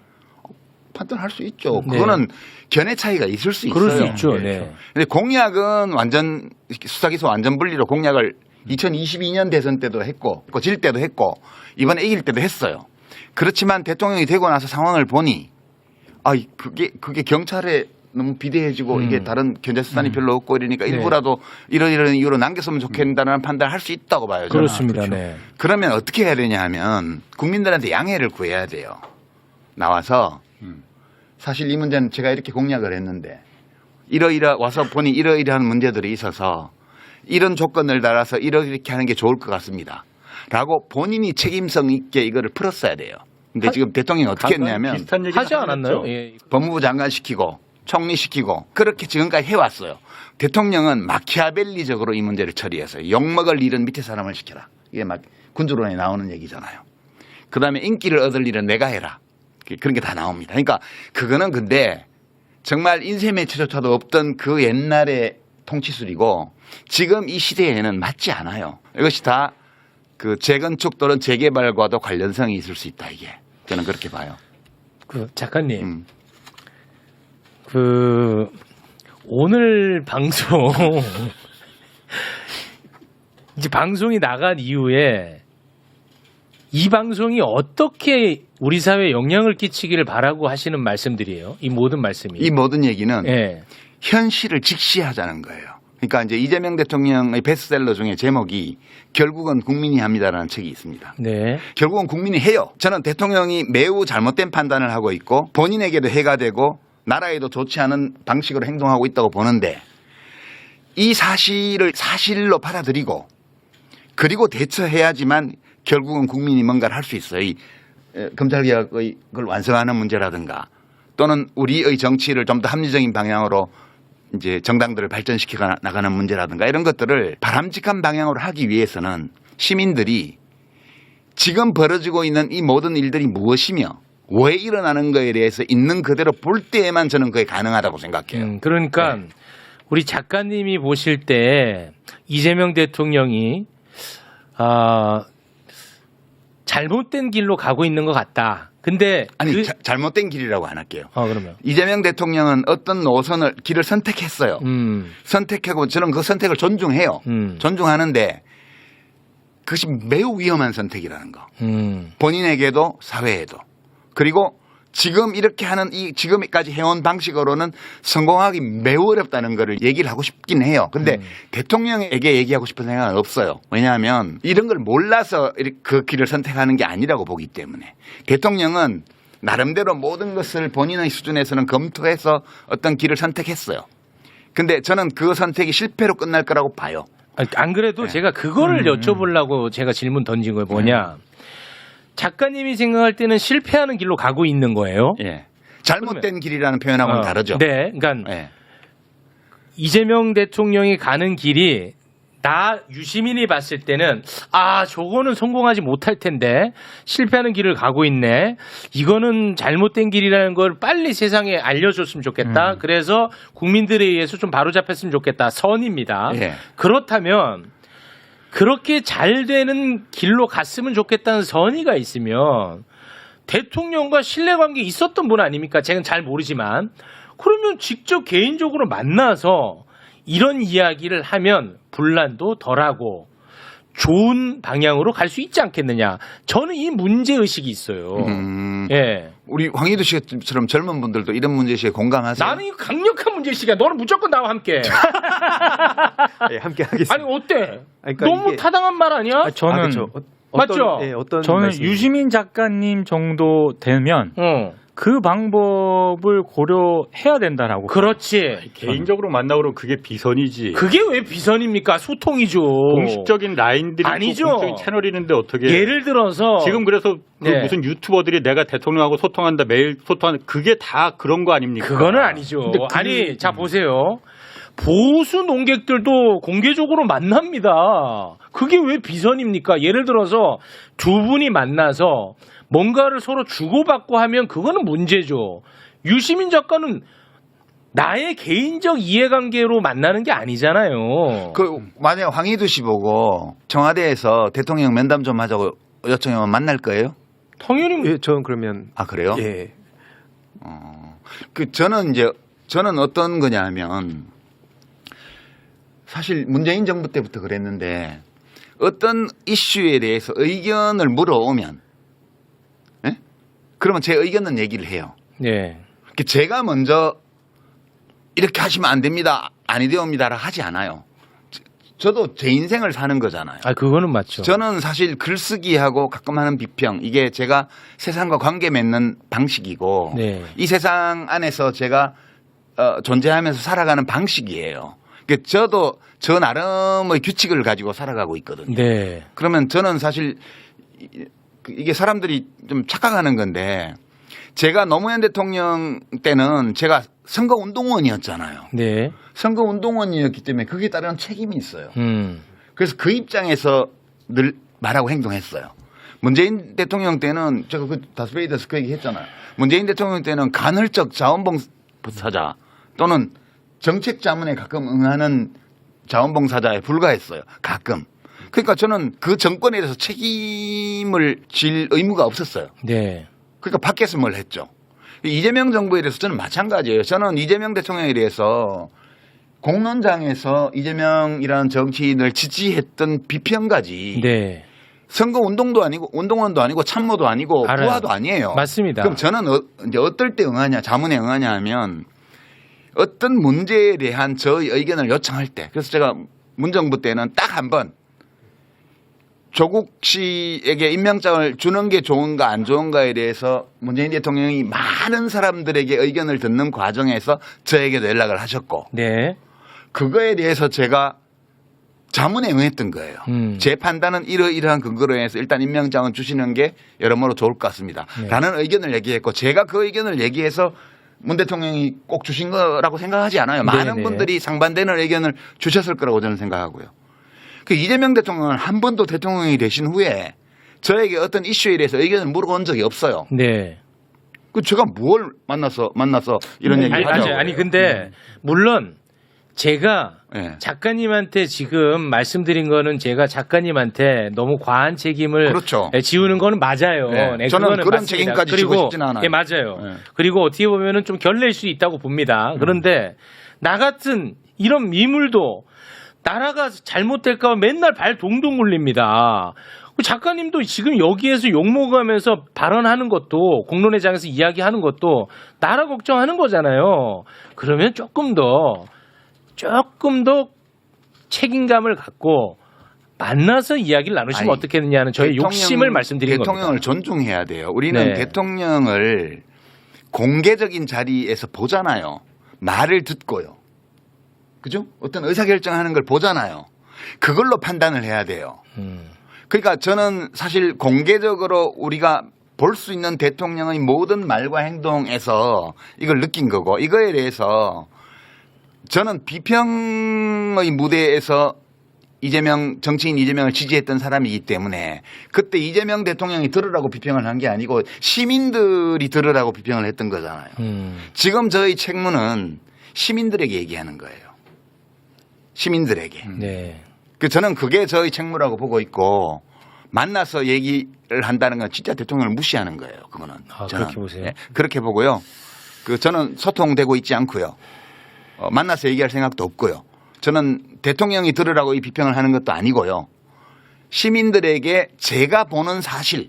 판단할 수 있죠. 네. 그거는 견해 차이가 있을 수 있어요. 그럴 수 있죠. 네. 근데 공약은 완전 수사기소 완전 분리로 공약을 2022년 대선 때도 했고 질 때도 했고 이번에 이길 때도 했어요. 그렇지만 대통령이 되고 나서 상황을 보니 그게 경찰에 너무 비대해지고 이게 다른 견제 수단이 별로 없고 이러니까 네. 일부라도 이런 이유로 남겼으면 좋겠다는 판단을 할 수 있다고 봐요. 저는. 그렇습니다. 네. 그러면 어떻게 해야 되냐 하면 국민들한테 양해를 구해야 돼요. 나와서 사실 이 문제는 제가 이렇게 공약을 했는데 와서 보니 이러이러한 문제들이 있어서 이런 조건을 달아서 이렇게 하는 게 좋을 것 같습니다. 라고 본인이 책임성 있게 이거를 풀었어야 돼요. 근데 지금 대통령이 어떻게 했냐면 비슷한 얘기 하지 않았나요? 예. 법무부 장관 시키고 총리 시키고 그렇게 지금까지 해왔어요. 대통령은 마키아벨리적으로 이 문제를 처리해서 욕먹을 일은 밑에 사람을 시켜라. 이게 막 군주론에 나오는 얘기잖아요. 그다음에 인기를 얻을 일은 내가 해라. 그런 게 다 나옵니다. 그러니까 그거는 근데 정말 인쇄매체조차도 없던 그 옛날의 통치술이고 지금 이 시대에는 맞지 않아요. 이것이 다 그 재건축 또는 재개발과도 관련성이 있을 수 있다 이게. 저는 그렇게 봐요. 작가님. 오늘 방송 이제 방송이 나간 이후에 이 방송이 어떻게 우리 사회에 영향을 끼치기를 바라고 하시는 말씀들이에요. 이 모든 말씀이. 이 모든 얘기는 예. 현실을 직시하자는 거예요. 그러니까 이제 이재명 대통령의 베스트셀러 중에 제목이 결국은 국민이 합니다라는 책이 있습니다. 네. 결국은 국민이 해요. 저는 대통령이 매우 잘못된 판단을 하고 있고 본인에게도 해가 되고 나라에도 좋지 않은 방식으로 행동하고 있다고 보는데 이 사실을 사실로 받아들이고 그리고 대처해야지만 결국은 국민이 뭔가를 할 수 있어요. 이 검찰개혁의 그걸 완성하는 문제라든가 또는 우리의 정치를 좀 더 합리적인 방향으로 이제 정당들을 발전시켜 나가는 문제라든가 이런 것들을 바람직한 방향으로 하기 위해서는 시민들이 지금 벌어지고 있는 이 모든 일들이 무엇이며 왜 일어나는 거에 대해서 있는 그대로 볼 때에만 저는 그게 가능하다고 생각해요. 그러니까 우리 작가님이 보실 때 이재명 대통령이 잘못된 길로 가고 있는 것 같다. 근데 아니 잘못된 길이라고 안 할게요. 그러면 이재명 대통령은 어떤 노선을 길을 선택했어요. 선택하고 저는 그 선택을 존중해요. 존중하는데 그것이 매우 위험한 선택이라는 거. 본인에게도 사회에도. 그리고 지금 이렇게 하는 이 지금까지 해온 방식으로는 성공하기 매우 어렵다는 거를 얘기를 하고 싶긴 해요. 근데 대통령에게 얘기하고 싶은 생각은 없어요. 왜냐하면 이런 걸 몰라서 그 길을 선택하는 게 아니라고 보기 때문에 대통령은 나름대로 모든 것을 본인의 수준에서는 검토해서 어떤 길을 선택했어요. 근데 저는 그 선택이 실패로 끝날 거라고 봐요. 안 그래도 제가 그거를 여쭤보려고 제가 질문 던진 거예요. 뭐냐. 작가님이 생각할 때는 실패하는 길로 가고 있는 거예요. 예. 잘못된 길이라는 표현하고는 다르죠. 네. 그러니까 예. 이재명 대통령이 가는 길이 나 유시민이 봤을 때는 저거는 성공하지 못할 텐데 실패하는 길을 가고 있네. 이거는 잘못된 길이라는 걸 빨리 세상에 알려줬으면 좋겠다. 그래서 국민들에 의해서 좀 바로잡혔으면 좋겠다. 선입니다. 예. 그렇다면 그렇게 잘 되는 길로 갔으면 좋겠다는 선의가 있으면 대통령과 신뢰관계 있었던 분 아닙니까? 제가 잘 모르지만 그러면 직접 개인적으로 만나서 이런 이야기를 하면 분란도 덜하고 좋은 방향으로 갈 수 있지 않겠느냐. 저는 이 문제의식이 있어요. 예. 우리 황희도 씨처럼 젊은 분들도 이런 문제의식에 공감하세요? 나는 이거 강력한 문제의식이야. 너는 무조건 나와 함께. 예, 함께 하겠습니다. 아니 어때? 그러니까 너무 이게- 타당한 말 아니야? 저는 그렇죠. 맞죠? 어떤 저는 말씀이세요? 유시민 작가님 정도 되면 그 방법을 고려해야 된다라고. 그렇지. 개인적으로 만나고 그러면 그게 비선이지. 그게 왜 비선입니까? 소통이죠. 공식적인 라인들이 아니죠. 있고 공식적인 채널이 있는데 어떻게 예를 들어서 지금 그래서 그 네. 무슨 유튜버들이 내가 대통령하고 소통한다 매일 소통한다 그게 다 그런 거 아닙니까? 그거는 아니죠. 근데 아니, 자 보세요. 보수 농객들도 공개적으로 만납니다. 그게 왜 비선입니까? 예를 들어서 두 분이 만나서 뭔가를 서로 주고받고 하면 그거는 문제죠. 유시민 작가는 나의 개인적 이해관계로 만나는 게 아니잖아요. 만약 황희도 씨 보고 청와대에서 대통령 면담 좀 하자고 요청하면 만날 거예요? 당연히 예, 저는 그러면 아, 그래요? 예. 저는 어떤 거냐 하면 사실 문재인 정부 때부터 그랬는데 어떤 이슈에 대해서 의견을 물어오면 예? 그러면 제 의견은 얘기를 해요. 네. 제가 먼저 이렇게 하시면 안 됩니다. 아니 되옵니다라 하지 않아요. 저도 제 인생을 사는 거잖아요. 그거는 맞죠. 저는 사실 글쓰기하고 가끔 하는 비평 이게 제가 세상과 관계 맺는 방식이고 네. 이 세상 안에서 제가 존재하면서 살아가는 방식이에요. 그러니까 저도 저 나름의 규칙을 가지고 살아가고 있거든요. 네. 그러면 저는 사실 이게 사람들이 좀 착각하는 건데 제가 노무현 대통령 때는 제가 선거운동원이었잖아요. 네. 선거운동원이었기 때문에 거기에 따른 책임이 있어요. 음. 그래서 그 입장에서 늘 말하고 행동했어요. 문재인 대통령 때는 제가 그 다스베이더스 그 얘기 했잖아요. 문재인 대통령 때는 간헐적 자원봉사자 또는 정책 자문에 가끔 응하는 자원봉사자에 불과했어요. 가끔. 그러니까 저는 그 정권에 대해서 책임을 질 의무가 없었어요. 네. 그러니까 밖에서 뭘 했죠. 이재명 정부에 대해서 저는 마찬가지예요. 저는 이재명 대통령에 대해서 공론장에서 이재명이라는 정치인을 지지했던 비평가지. 네. 선거 운동도 아니고 운동원도 아니고 참모도 아니고 알아요. 부하도 아니에요. 맞습니다. 그럼 저는 이제 어떨 때 응하냐, 자문에 응하냐 하면 어떤 문제에 대한 저의 의견을 요청할 때. 그래서 제가 문정부 때는 딱 한 번 조국 씨에게 임명장을 주는 게 좋은가 안 좋은가에 대해서 문재인 대통령이 많은 사람들에게 의견을 듣는 과정에서 저에게도 연락을 하셨고 네. 그거에 대해서 제가 자문에 응했던 거예요. 제 판단은 이러이러한 근거로 해서 일단 임명장은 주시는 게 여러모로 좋을 것 같습니다. 네. 라는 의견을 얘기했고 제가 그 의견을 얘기해서 문 대통령이 꼭 주신 거라고 생각하지 않아요. 많은 네네. 분들이 상반되는 의견을 주셨을 거라고 저는 생각하고요. 그 이재명 대통령은 한 번도 대통령이 되신 후에 저에게 어떤 이슈에 대해서 의견을 물어본 적이 없어요. 네. 그 제가 뭘 만나서 이런 얘기를 하죠. 아니 근데 물론 제가 네. 작가님한테 지금 말씀드린 거는 제가 작가님한테 너무 과한 책임을 그렇죠. 지우는 거는 맞아요. 네. 네, 저는 그거는 그런 맞습니다. 책임까지 그리고, 지고 싶지는 않아요. 예, 맞아요. 네. 그리고 어떻게 보면은 좀 결례일 수 있다고 봅니다. 그런데 나 같은 이런 미물도 나라가 잘못될까 봐 맨날 발 동동 굴립니다. 작가님도 지금 여기에서 욕먹으면서 발언하는 것도 공론회장에서 이야기하는 것도 나라 걱정하는 거잖아요. 그러면 조금 더 책임감을 갖고 만나서 이야기를 나누시면 아니, 어떻겠느냐는 저의 욕심을 말씀드린 겁니다. 대통령을 존중해야 돼요. 우리는 네. 대통령을 공개적인 자리에서 보잖아요. 말을 듣고요. 그죠? 어떤 의사결정하는 걸 보잖아요. 그걸로 판단을 해야 돼요. 그러니까 저는 사실 공개적으로 우리가 볼 수 있는 대통령의 모든 말과 행동에서 이걸 느낀 거고, 이거에 대해서 저는 비평의 무대에서 정치인 이재명을 지지했던 사람이기 때문에 그때 이재명 대통령이 들으라고 비평을 한 게 아니고 시민들이 들으라고 비평을 했던 거잖아요. 지금 저희 책무는 시민들에게 얘기하는 거예요. 시민들에게. 네. 저는 그게 저희 책무라고 보고 있고, 만나서 얘기를 한다는 건 진짜 대통령을 무시하는 거예요. 그거는. 저는. 그렇게 보세요. 네, 그렇게 보고요. 저는 소통되고 있지 않고요. 만나서 얘기할 생각도 없고요. 저는 대통령이 들으라고 이 비평을 하는 것도 아니고요. 시민들에게 제가 보는 사실,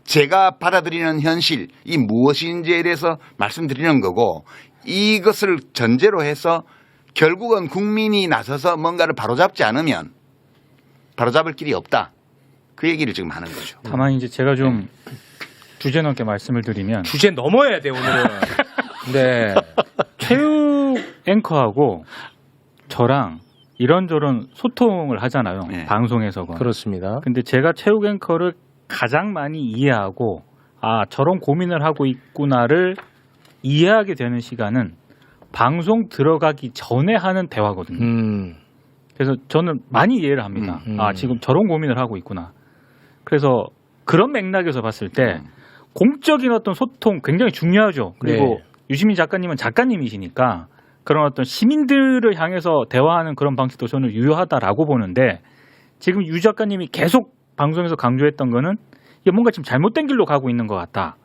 제가 받아들이는 현실이 무엇인지에 대해서 말씀드리는 거고, 이것을 전제로 해서 결국은 국민이 나서서 뭔가를 바로잡지 않으면 바로잡을 길이 없다. 그 얘기를 지금 하는 거죠. 다만 이제 제가 좀 주제 넘게 말씀을 드리면 주제 넘어야 돼 오늘은. 네. 체육 앵커하고 저랑 이런저런 소통을 하잖아요. 네. 방송에서건. 그렇습니다. 근데 제가 체육 앵커를 가장 많이 이해하고 저런 고민을 하고 있구나를 이해하게 되는 시간은 방송 들어가기 전에 하는 대화거든요. 그래서 저는 많이 이해를 합니다. 지금 저런 고민을 하고 있구나. 그래서 그런 맥락에서 봤을 때 공적인 어떤 소통 굉장히 중요하죠. 그리고 네. 유시민 작가님은 작가님이시니까 그런 어떤 시민들을 향해서 대화하는 그런 방식도 저는 유효하다라고 보는데, 지금 유 작가님이 계속 방송에서 강조했던 거는 이게 뭔가 지금 잘못된 길로 가고 있는 것 같다.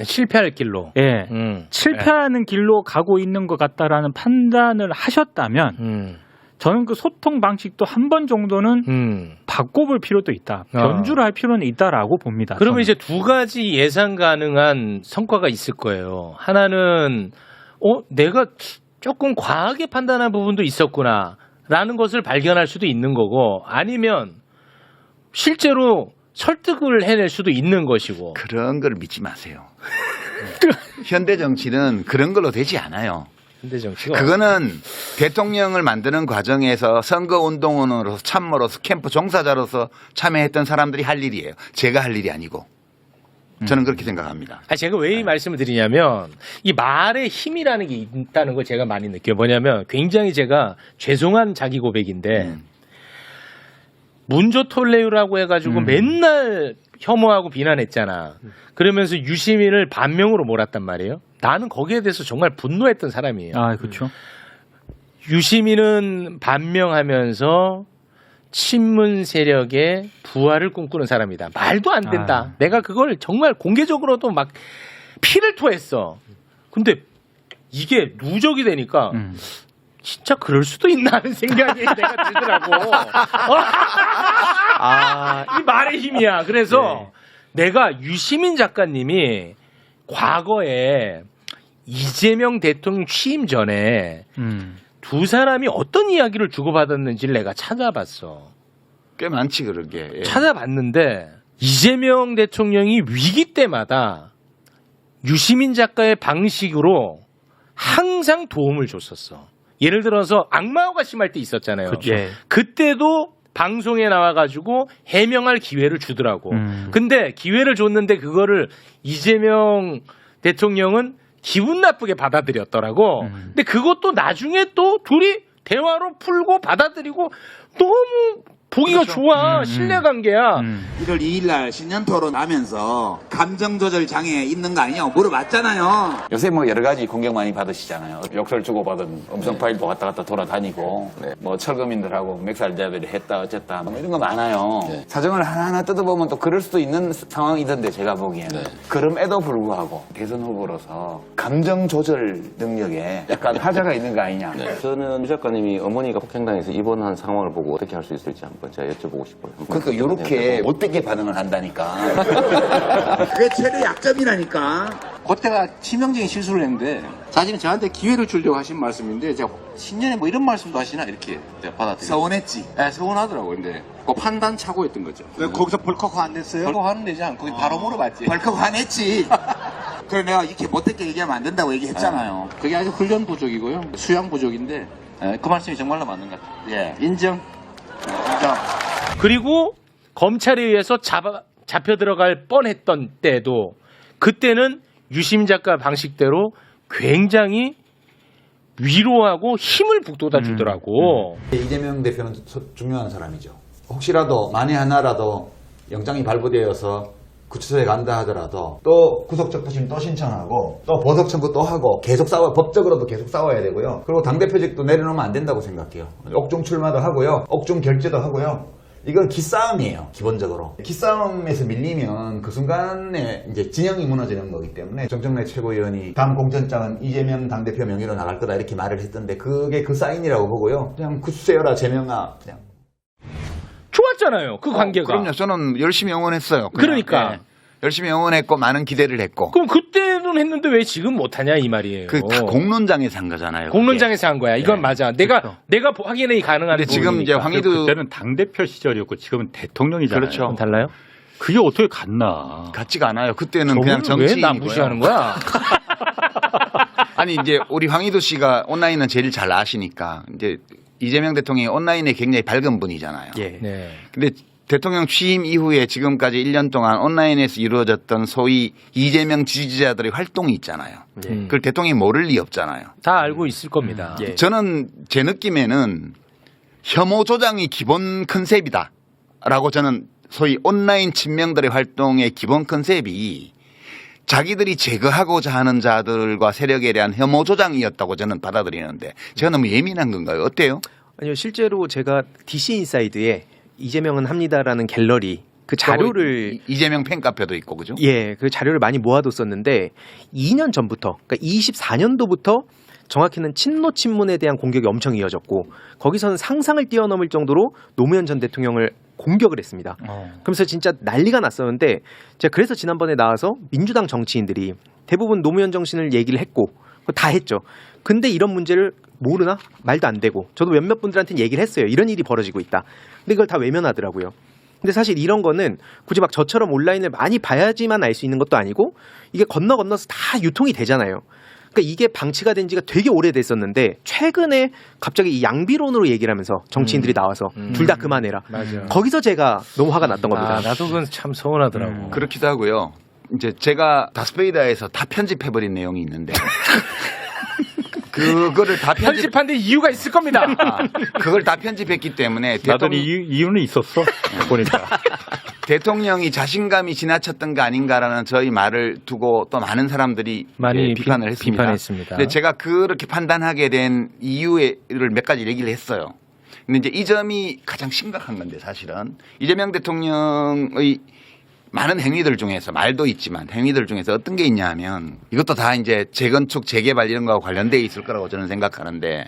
실패할 길로. 예. 실패하는 길로 가고 있는 것 같다라는 판단을 하셨다면 저는 그 소통 방식도 한 번 정도는 바꿔볼 필요도 있다. 변주를 할 필요는 있다라고 봅니다. 그러면 저는. 이제 두 가지 예상 가능한 성과가 있을 거예요. 하나는 내가 조금 과하게 판단한 부분도 있었구나라는 것을 발견할 수도 있는 거고, 아니면 실제로 설득을 해낼 수도 있는 것이고. 그런 걸 믿지 마세요. 현대 정치는 그런 걸로 되지 않아요. 현대 정치가 그거는 대통령을 만드는 과정에서 선거운동원으로서 참모로서 캠프 종사자로서 참여했던 사람들이 할 일이에요. 제가 할 일이 아니고. 저는 그렇게 생각합니다. 제가 왜 이 말씀을 드리냐면, 이 말의 힘이라는 게 있다는 걸 제가 많이 느껴요. 뭐냐면, 굉장히 제가 죄송한 자기 고백인데, 문조톨레유라고 해가지고 맨날 혐오하고 비난했잖아. 그러면서 유시민을 반명으로 몰았단 말이에요. 나는 거기에 대해서 정말 분노했던 사람이에요. 그렇죠. 유시민은 반명하면서 친문 세력의 부활을 꿈꾸는 사람이다. 말도 안 된다. 내가 그걸 정말 공개적으로도 막 피를 토했어. 근데 이게 누적이 되니까 진짜 그럴 수도 있나 하는 생각이 내가 들더라고. 이 말의 힘이야. 그래서 내가 유시민 작가님이 과거에 이재명 대통령 취임 전에 두 사람이 어떤 이야기를 주고받았는지를 내가 찾아봤어. 꽤 많지 그러게. 예. 찾아봤는데 이재명 대통령이 위기 때마다 유시민 작가의 방식으로 항상 도움을 줬었어. 예를 들어서 악마호가 심할 때 있었잖아요. 예. 그때도 방송에 나와가지고 해명할 기회를 주더라고. 근데 기회를 줬는데 그거를 이재명 대통령은 기분 나쁘게 받아들였더라고. 근데 그것도 나중에 또 둘이 대화로 풀고 받아들이고 너무 보기가 좋아. 신뢰관계야. 1월 2일 날 신년 토론하면서 감정 조절 장애 있는 거 아니냐고 물어봤잖아요. 요새 뭐 여러 가지 공격 많이 받으시잖아요. 욕설 주고받은 음성 파일도 왔다 갔다 돌아다니고 뭐 철거민들하고 맥살자들이 했다 어쨌다 뭐 이런 거 많아요. 사정을 하나하나 뜯어보면 또 그럴 수도 있는 상황이던데 제가 보기에는 그럼에도 불구하고 대선 후보로서 감정 조절 능력에 약간 하자가 있는 거 아니냐. 저는 유 작가님이 어머니가 폭행당해서 입원한 상황을 보고 어떻게 할 수 있을지 한번 제가 여쭤보고 싶어요. 그러니까 이렇게 못되게 반응을 한다니까. 그게 최대 약점이라니까. 그때가 치명적인 실수를 했는데 사실은 저한테 기회를 주려고 하신 말씀인데 제가 신년에 뭐 이런 말씀도 하시나 이렇게 받아들여요. 서운했지. 네, 서운하더라고요. 근데 그 판단 착오였던 거죠. 왜 거기서 벌컥 안 됐어요? 벌컥 화는 되지 않고 바로 물어봤지. 벌컥 화냈지. 그래 내가 이렇게 못되게 얘기하면 안 된다고 얘기했잖아요. 그게 아주 훈련 부족이고요. 수양 부족인데 그 말씀이 정말로 맞는 것 같아요. 예, 인정. 인정. 그리고 검찰에 의해서 잡혀 들어갈 뻔했던 때도 그때는 유심 작가 방식대로 굉장히 위로하고 힘을 북돋아 주더라고. 이재명 대표는 중요한 사람이죠. 혹시라도 만에 하나라도 영장이 발부되어서 구치소에 간다 하더라도 또 구속적부심 또 신청하고 또 보석 청구 또 하고 계속 법적으로도 계속 싸워야 되고요. 그리고 당대표직도 내려놓으면 안 된다고 생각해요. 옥중 출마도 하고요. 옥중 결재도 하고요. 이건 기싸움이에요, 기본적으로. 기싸움에서 밀리면 그 순간에 이제 진영이 무너지는 거기 때문에 정청래 최고위원이 다음 공천장은 이재명 당대표 명의로 나갈 거다 이렇게 말을 했던데 그게 그 사인이라고 보고요. 그냥 굳세어라 재명아 그냥. 좋았잖아요, 그 관계가. 그럼요. 저는 열심히 응원했어요. 그러니까. 네. 열심히 응원했고 많은 기대를 했고. 그럼 그때는 했는데 왜 지금 못하냐 이 말이에요. 그 다 공론장에서 한 거잖아요. 공론장에서 한 거야. 이건 네. 맞아. 내가 확인이 가능한. 근데 지금 이제 황희도 그때는 당 대표 시절이었고 지금은 대통령이잖아요. 그렇죠. 달라요? 그게 어떻게 같나? 같지가 않아요. 그때는 그냥 왜 정치인이고요. 남 무시하는 거야? 아니 이제 우리 황희도 씨가 온라인은 제일 잘 아시니까 이제 이재명 대통령이 온라인에 굉장히 밝은 분이잖아요. 예. 네. 근데 대통령 취임 이후에 지금까지 1년 동안 온라인에서 이루어졌던 소위 이재명 지지자들의 활동이 있잖아요. 그걸 대통령이 모를 리 없잖아요. 다 알고 있을 겁니다. 예. 저는 제 느낌에는 혐오 조장이 기본 컨셉이다라고 저는 소위 온라인 친명들의 활동의 기본 컨셉이 자기들이 제거하고자 하는 자들과 세력에 대한 혐오 조장이었다고 저는 받아들이는데 제가 너무 예민한 건가요? 어때요? 아니요, 실제로 제가 DC 인사이드에 이재명은 합니다라는 갤러리 그 자료를 이재명 팬카페도 있고 그죠? 예, 그 자료를 많이 모아뒀었는데 2년 전부터 그러니까 24년도부터 정확히는 친노 친문에 대한 공격이 엄청 이어졌고 거기서는 상상을 뛰어넘을 정도로 노무현 전 대통령을 공격을 했습니다. 그러면서 진짜 난리가 났었는데 제가 그래서 지난번에 나와서 민주당 정치인들이 대부분 노무현 정신을 얘기를 했고 다 했죠. 근데 이런 문제를 모르나? 말도 안 되고 저도 몇몇 분들한테는 얘기를 했어요. 이런 일이 벌어지고 있다. 근데 이걸 다 외면하더라고요. 근데 사실 이런 거는 굳이 막 저처럼 온라인을 많이 봐야지만 알 수 있는 것도 아니고 이게 건너서 다 유통이 되잖아요. 그러니까 이게 방치가 된 지가 되게 오래됐었는데 최근에 갑자기 이 양비론으로 얘기를 하면서 정치인들이 나와서 둘 다 그만해라. 맞아요. 거기서 제가 너무 화가 났던 겁니다. 나도 그건 참 서운하더라고. 그렇기도 하고요. 이제 제가 다스베이다에서 다 편집해버린 내용이 있는데 그거를 다 편집한 데 이유가 있을 겁니다. 그걸 다 편집했기 때문에 나도 이유는 있었어. 보니까. 대통령이 자신감이 지나쳤던 거 아닌가라는 저희 말을 두고 또 많은 사람들이 많이 비판을 했습니다. 비판했습니다. 근데 제가 그렇게 판단하게 된 이유를 몇 가지 얘기를 했어요. 근데 이제 이 점이 가장 심각한 건데 사실은 이재명 대통령의 많은 행위들 중에서 말도 있지만 행위들 중에서 어떤 게 있냐 하면 이것도 다 이제 재건축, 재개발 이런 거와 관련돼 있을 거라고 저는 생각하는데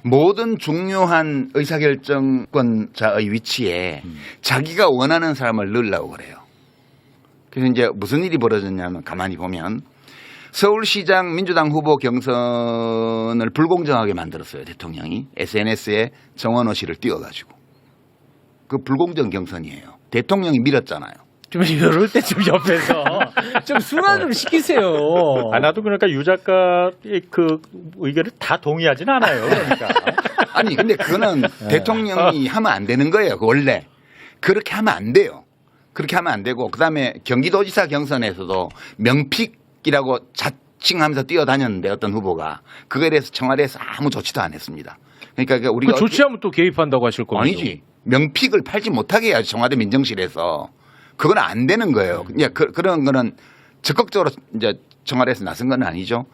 모든 중요한 의사결정권자의 위치에 자기가 원하는 사람을 넣으려고 그래요. 그래서 이제 무슨 일이 벌어졌냐면 가만히 보면 서울시장 민주당 후보 경선을 불공정하게 만들었어요. 대통령이 SNS에 정원호 씨를 띄워가지고. 그 불공정 경선이에요. 대통령이 밀었잖아요. 좀 이럴 때 좀 옆에서 좀 순환 좀 시키세요. 나도 그러니까 유 작가의 그 의견을 다 동의하진 않아요. 그러니까. 아니 근데 그거는 대통령이 하면 안 되는 거예요. 원래 그렇게 하면 안 돼요. 그렇게 하면 안 되고 그다음에 경기도지사 경선에서도 명픽이라고 자칭하면서 뛰어다녔는데 어떤 후보가 그거에 대해서 청와대에서 아무 조치도 안 했습니다. 그러니까 우리가 그 조치하면 또 개입한다고 하실 거예요. 아니지. 명픽을 팔지 못하게 해야지 청와대 민정실에서. 그건 안 되는 거예요. 그런 거는 적극적으로 이제 청와대에서 나선 건 아니죠.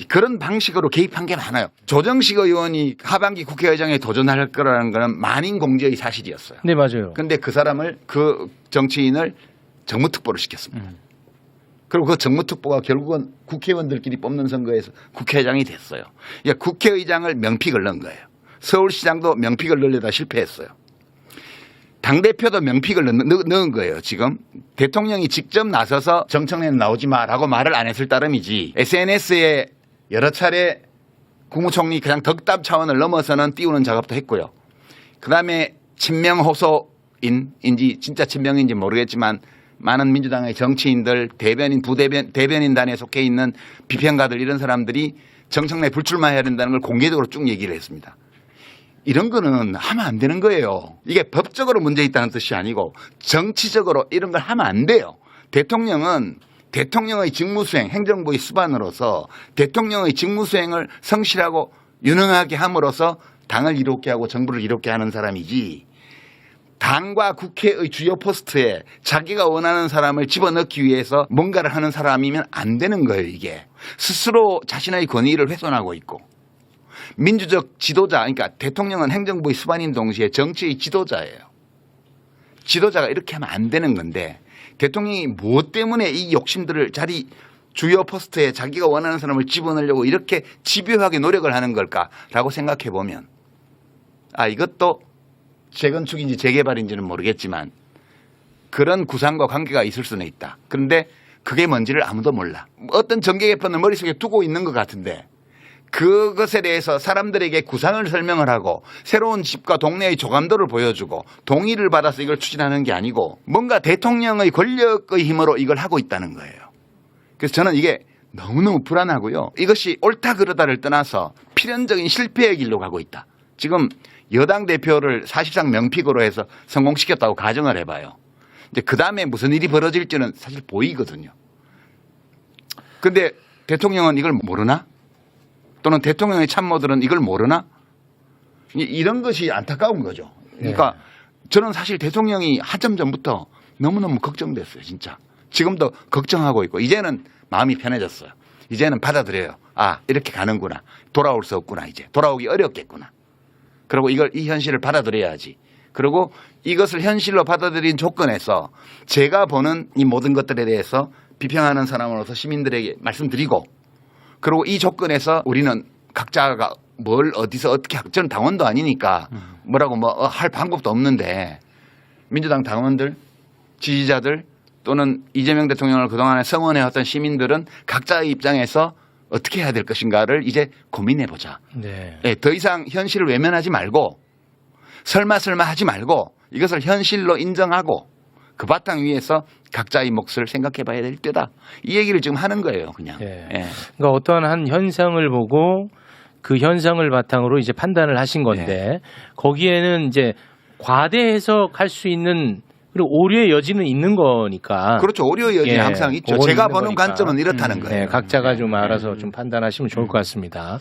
그런 방식으로 개입한 게 많아요. 조정식 의원이 하반기 국회의장에 도전할 거라는 거는 만인 공지의 사실이었어요. 네, 맞아요. 근데 그 사람을 그 정치인을 정무특보를 시켰습니다. 그리고 그 정무특보가 결국은 국회의원들끼리 뽑는 선거에서 국회의장이 됐어요. 그러니까 국회의장을 명픽을 넣은 거예요. 서울시장도 명픽을 넣으려다 실패했어요. 당대표도 명픽을 넣은 거예요. 지금 대통령이 직접 나서서 정청래는 나오지 마라고 말을 안 했을 따름이지 SNS에 여러 차례 국무총리 그냥 덕담 차원을 넘어서는 띄우는 작업도 했고요. 그다음에 친명 호소인인지 진짜 친명인지 모르겠지만 많은 민주당의 정치인들 대변인 대변인단에 속해 있는 비평가들 이런 사람들이 정청래 불출마해야 된다는 걸 공개적으로 쭉 얘기를 했습니다. 이런 거는 하면 안 되는 거예요. 이게 법적으로 문제 있다는 뜻이 아니고 정치적으로 이런 걸 하면 안 돼요. 대통령은 대통령의 직무수행, 행정부의 수반으로서 대통령의 직무수행을 성실하고 유능하게 함으로써 당을 이롭게 하고 정부를 이롭게 하는 사람이지, 당과 국회의 주요 포스트에 자기가 원하는 사람을 집어넣기 위해서 뭔가를 하는 사람이면 안 되는 거예요. 이게 스스로 자신의 권위를 훼손하고 있고, 민주적 지도자, 그러니까 대통령은 행정부의 수반인 동시에 정치의 지도자예요. 지도자가 이렇게 하면 안 되는 건데, 대통령이 무엇 때문에 이 욕심들을 주요 포스트에 자기가 원하는 사람을 집어넣으려고 이렇게 집요하게 노력을 하는 걸까라고 생각해 보면, 이것도 재건축인지 재개발인지는 모르겠지만 그런 구상과 관계가 있을 수는 있다. 그런데 그게 뭔지를 아무도 몰라. 어떤 정계 개편을 머릿속에 두고 있는 것 같은데 그것에 대해서 사람들에게 구상을 설명을 하고 새로운 집과 동네의 조감도를 보여주고 동의를 받아서 이걸 추진하는 게 아니고 뭔가 대통령의 권력의 힘으로 이걸 하고 있다는 거예요. 그래서 저는 이게 너무너무 불안하고요. 이것이 옳다 그르다를 떠나서 필연적인 실패의 길로 가고 있다. 지금 여당 대표를 사실상 명픽으로 해서 성공시켰다고 가정을 해봐요. 이제 그 다음에 무슨 일이 벌어질지는 사실 보이거든요. 근데 대통령은 이걸 모르나? 또는 대통령의 참모들은 이걸 모르나? 이런 것이 안타까운 거죠. 그러니까 저는 사실 대통령이 한참 전부터 너무너무 걱정됐어요. 진짜. 지금도 걱정하고 있고 이제는 마음이 편해졌어요. 이제는 받아들여요. 이렇게 가는구나. 돌아올 수 없구나. 이제 돌아오기 어렵겠구나. 그리고 이 현실을 받아들여야지. 그리고 이것을 현실로 받아들인 조건에서 제가 보는 이 모든 것들에 대해서 비평하는 사람으로서 시민들에게 말씀드리고, 그리고 이 조건에서 우리는 각자가 뭘 어디서 어떻게 저는 당원도 아니니까 뭐라고 할 방법도 없는데, 민주당 당원들, 지지자들 또는 이재명 대통령을 그동안에 성원해왔던 시민들은 각자의 입장에서 어떻게 해야 될 것인가를 이제 고민해보자. 더 이상 현실을 외면하지 말고 설마 하지 말고 이것을 현실로 인정하고 그 바탕 위에서 각자의 몫을 생각해봐야 될 때다. 이 얘기를 지금 하는 거예요. 그냥. 그러니까 어떤 한 현상을 보고 그 현상을 바탕으로 이제 판단을 하신 건데 거기에는 이제 과대 해석할 수 있는, 그리고 오류의 여지는 있는 거니까. 그렇죠. 오류의 여지는 항상 있죠. 제가 보는 관점은 이렇다는 거예요. 각자가 좀 알아서 좀 판단하시면 좋을 것 같습니다.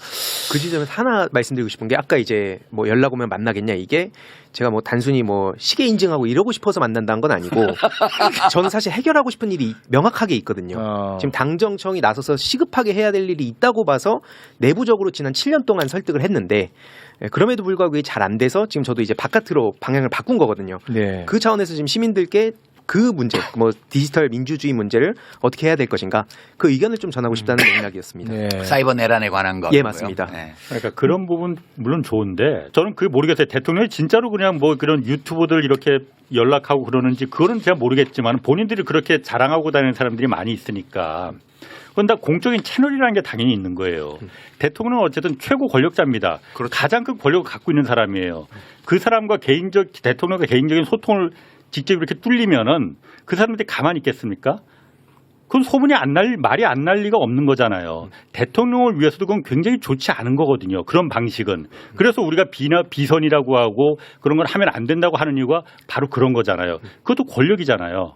그 지점에서 하나 말씀드리고 싶은 게, 아까 이제 연락 오면 만나겠냐, 이게 제가 단순히 시계 인증하고 이러고 싶어서 만난다는 건 아니고 저는 사실 해결하고 싶은 일이 명확하게 있거든요. 지금 당정청이 나서서 시급하게 해야 될 일이 있다고 봐서 내부적으로 지난 7년 동안 설득을 했는데, 그럼에도 불구하고 그게 잘 안 돼서 지금 저도 이제 바깥으로 방향을 바꾼 거거든요. 그 차원에서 지금 시민들께 그 문제, 디지털 민주주의 문제를 어떻게 해야 될 것인가, 그 의견을 좀 전하고 싶다는 맥락이었습니다. 사이버 내란에 관한 거. 예, 맞습니다. 그러니까 그런 부분 물론 좋은데 저는 그게 모르겠어요. 대통령이 진짜로 그냥 그런 유튜버들 이렇게 연락하고 그러는지 그거는 제가 모르겠지만 본인들이 그렇게 자랑하고 다니는 사람들이 많이 있으니까. 그건 다 공적인 채널이라는 게 당연히 있는 거예요. 대통령은 어쨌든 최고 권력자입니다. 그렇죠. 가장 큰 권력을 갖고 있는 사람이에요. 그 사람과 대통령과 개인적인 소통을 직접 이렇게 뚫리면은 그 사람들이 가만히 있겠습니까? 그건 소문이 말이 안 날 리가 없는 거잖아요. 대통령을 위해서도 그건 굉장히 좋지 않은 거거든요. 그런 방식은. 그래서 우리가 비선이라고 하고 그런 걸 하면 안 된다고 하는 이유가 바로 그런 거잖아요. 그것도 권력이잖아요.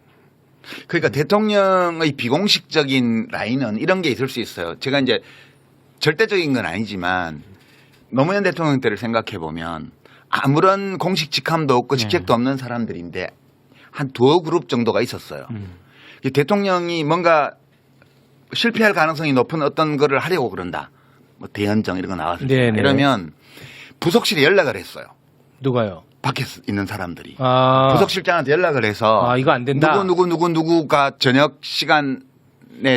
그러니까 대통령의 비공식적인 라인은 이런 게 있을 수 있어요. 제가 이제 절대적인 건 아니지만 노무현 대통령 때를 생각해 보면 아무런 공식 직함도 없고 직책도 없는 사람들인데 한 두어 그룹 정도가 있었어요. 대통령이 뭔가 실패할 가능성이 높은 어떤 거를 하려고 그런다. 대연정 이런 거 나왔을 때 이러면 부속실에 연락을 했어요. 누가요? 밖에 있는 사람들이. 부속실장한테 연락을 해서 이거 안 된다. 누구가 저녁 시간에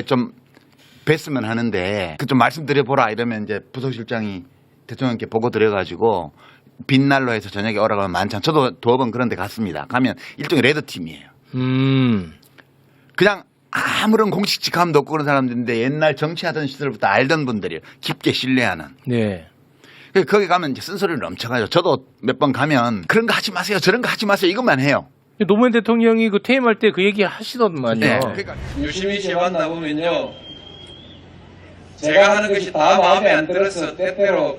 좀 뵀으면 하는데 그 좀 말씀드려보라 이러면 이제 부속실장이 대통령께 보고 드려가지고 빈날로 해서 저녁에 오라고 하면 만찬. 저도 두어 번 그런 데 갔습니다. 가면 일종의 레드팀이에요. 그냥 아무런 공식 직함도 없고 그런 사람들인데 옛날 정치하던 시절부터 알던 분들이에요. 깊게 신뢰하는. 거기 가면 이제 쓴소리를 넘쳐가죠. 저도 몇 번 가면 그런 거 하지 마세요. 저런 거 하지 마세요. 이것만 해요. 노무현 대통령이 그 퇴임할 때 그 얘기 하시더만요. 그러니까 유심히 재봤나 보면요. 제가 하는 것이 다 마음에 안 들어서 때때로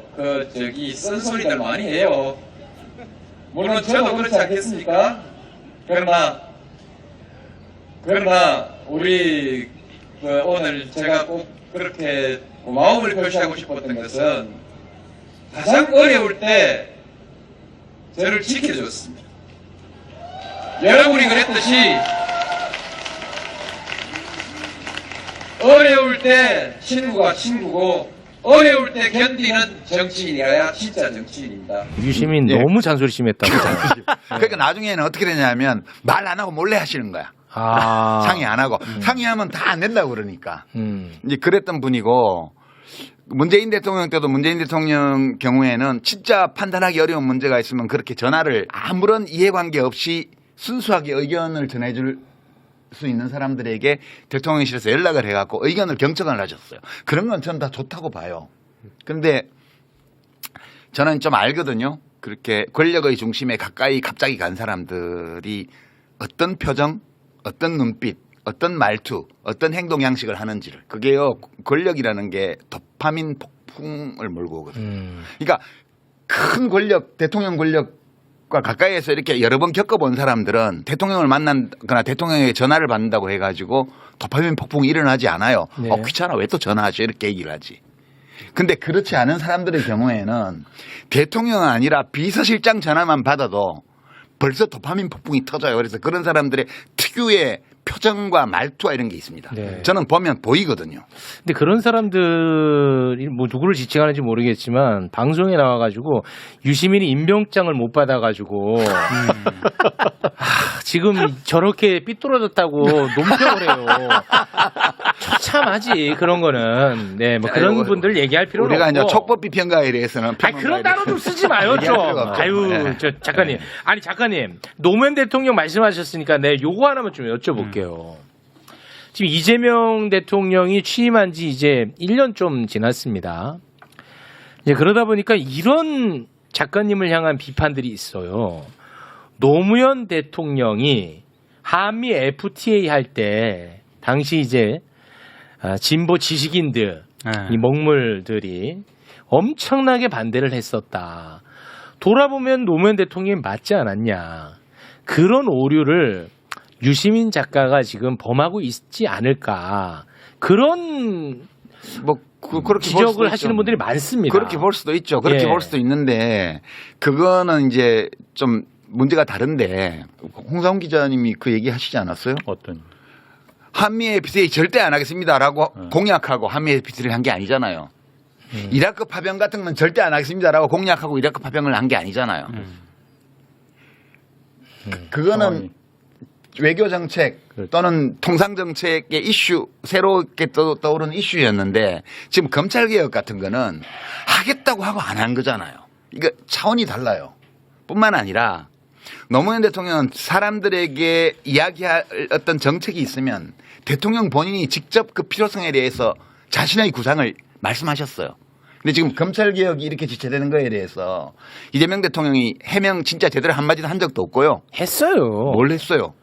쓴소리들 많이 해요. 물론 저도 그렇지 않겠습니까? 그러나 우리 오늘 제가 꼭 그렇게 마음을 표시하고 싶었던 것은 가장 어려울 때 저를 지켜줬습니다. 여러분이 그랬듯이 어려울 때 친구가 친구고 어려울 때 견디는 정치인이어야 진짜 정치인입니다. 유시민 너무 잔소리 심했다고. 그러니까 나중에는 어떻게 되냐면 말 안 하고 몰래 하시는 거야. 상의 안 하고. 상의하면 다 안 된다고 그러니까. 이제 그랬던 분이고 문재인 대통령 때도 문재인 대통령 경우에는 진짜 판단하기 어려운 문제가 있으면 그렇게 전화를 아무런 이해관계 없이 순수하게 의견을 전해줄 수 있는 사람들에게 대통령실에서 연락을 해갖고 의견을 경청을 하셨어요. 그런 건 저는 다 좋다고 봐요. 그런데 저는 좀 알거든요. 그렇게 권력의 중심에 가까이 갑자기 간 사람들이 어떤 표정, 어떤 눈빛, 어떤 말투, 어떤 행동 양식을 하는지를. 그게요, 권력이라는 게 도파민 폭풍을 몰고 오거든요. 그러니까 큰 권력, 대통령 권력과 가까이에서 이렇게 여러 번 겪어본 사람들은 대통령을 만나거나 대통령에게 전화를 받는다고 해가지고 도파민 폭풍이 일어나지 않아요. 네. 귀찮아, 왜 또 전화하지? 이렇게 얘기를 하지. 근데 그렇지 않은 사람들의 경우에는 대통령은 아니라 비서실장 전화만 받아도 벌써 도파민 폭풍이 터져요. 그래서 그런 사람들의 특유의 표정과 말투와 이런 게 있습니다. 네. 저는 보면 보이거든요. 근데 그런 사람들이 뭐 누구를 지칭하는지 모르겠지만 방송에 나와가지고 유시민이 임명장을 못 받아가지고 지금 저렇게 삐뚤어졌다고 논평을 해요. 처참하지 그런 거는. 네, 뭐 그런 분들 얘기할 필요는 우리가 없고. 이제 촉법 비평가에 대해서는 그런 단어 좀 쓰지 마요 좀. 아유, 네. 저 작가님. 아니 작가님, 노무현 대통령 말씀하셨으니까 내 요거 하나만 좀 여쭤볼게요. 지금 이재명 대통령이 취임한 지 이제 1년 좀 지났습니다. 이제 그러다 보니까 이런 작가님을 향한 비판들이 있어요. 노무현 대통령이 한미 FTA 할 때 당시 이제 진보 지식인들, 이 먹물들이 엄청나게 반대를 했었다. 돌아보면 노무현 대통령이 맞지 않았냐. 그런 오류를 유시민 작가가 지금 범하고 있지 않을까. 그런 그렇게 지적을 하시는 분들이 많습니다. 그렇게 볼 수도 있죠. 그렇게 볼 수도 있는데 그거는 이제 좀 문제가 다른데 홍사훈 기자님이 그 얘기 하시지 않았어요? 어떤? 한미 FTA 절대 안 하겠습니다라고 공약하고 한미 FTA를 한 게 아니잖아요. 이라크 파병 같은 건 절대 안 하겠습니다라고 공약하고 이라크 파병을 한 게 아니잖아요. 그거는 외교 정책 또는 통상 정책의 이슈, 새롭게 떠오르는 이슈였는데 지금 검찰 개혁 같은 거는 하겠다고 하고 안 한 거잖아요. 이거 차원이 달라요. 뿐만 아니라 노무현 대통령은 사람들에게 이야기할 어떤 정책이 있으면 대통령 본인이 직접 그 필요성에 대해서 자신의 구상을 말씀하셨어요. 근데 지금 검찰 개혁이 이렇게 지체되는 거에 대해서 이재명 대통령이 해명 진짜 제대로 한마디도 한 적도 없고요. 했어요. 뭘 했어요?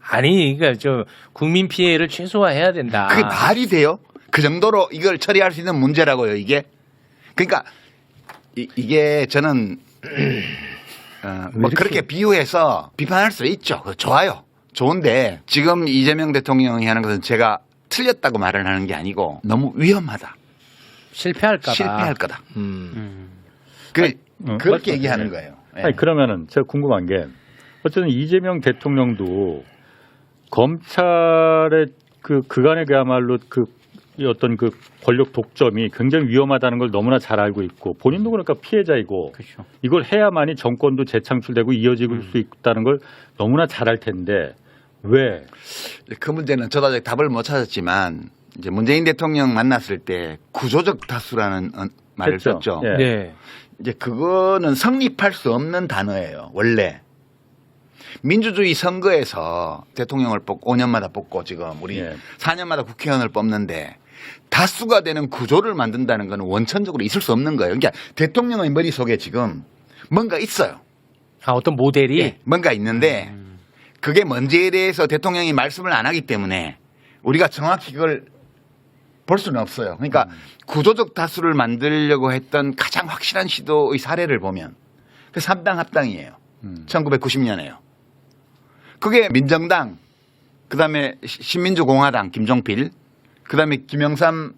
아니, 그러니까 저 국민 피해를 최소화해야 된다. 그게 말이 돼요? 그 정도로 이걸 처리할 수 있는 문제라고요, 이게? 그러니까 이게 저는 뭐 그렇게 비유해서 비판할 수 있죠. 좋아요. 좋은데 지금 이재명 대통령이 하는 것은 제가 틀렸다고 말을 하는 게 아니고 너무 위험하다. 실패할까 봐. 실패할 거다. 그렇게 얘기하는 거예요. 아니, 그러면은 제가 궁금한 게 어쨌든 이재명 대통령도 검찰의 그간의 그야말로 어떤 그 권력 독점이 굉장히 위험하다는 걸 너무나 잘 알고 있고 본인도 그러니까 피해자이고 그렇죠. 이걸 해야만이 정권도 재창출되고 이어질 수 있다는 걸 너무나 잘 알 텐데 왜? 그 문제는 저도 아직 답을 못 찾았지만 이제 문재인 대통령 만났을 때 구조적 다수라는 말을 했죠. 썼죠. 예. 네. 이제 그거는 성립할 수 없는 단어예요. 원래. 민주주의 선거에서 대통령을 뽑고 5년마다 뽑고 지금 우리 4년마다 국회의원을 뽑는데 다수가 되는 구조를 만든다는 건 원천적으로 있을 수 없는 거예요. 그러니까 대통령의 머릿속에 지금 뭔가 있어요. 어떤 모델이? 네, 뭔가 있는데 그게 뭔지에 대해서 대통령이 말씀을 안 하기 때문에 우리가 정확히 그걸 볼 수는 없어요. 그러니까 구조적 다수를 만들려고 했던 가장 확실한 시도의 사례를 보면 그 3당 합당이에요. 1990년에요. 그게 민정당, 그다음에 신민주공화당 김종필, 그다음에 김영삼의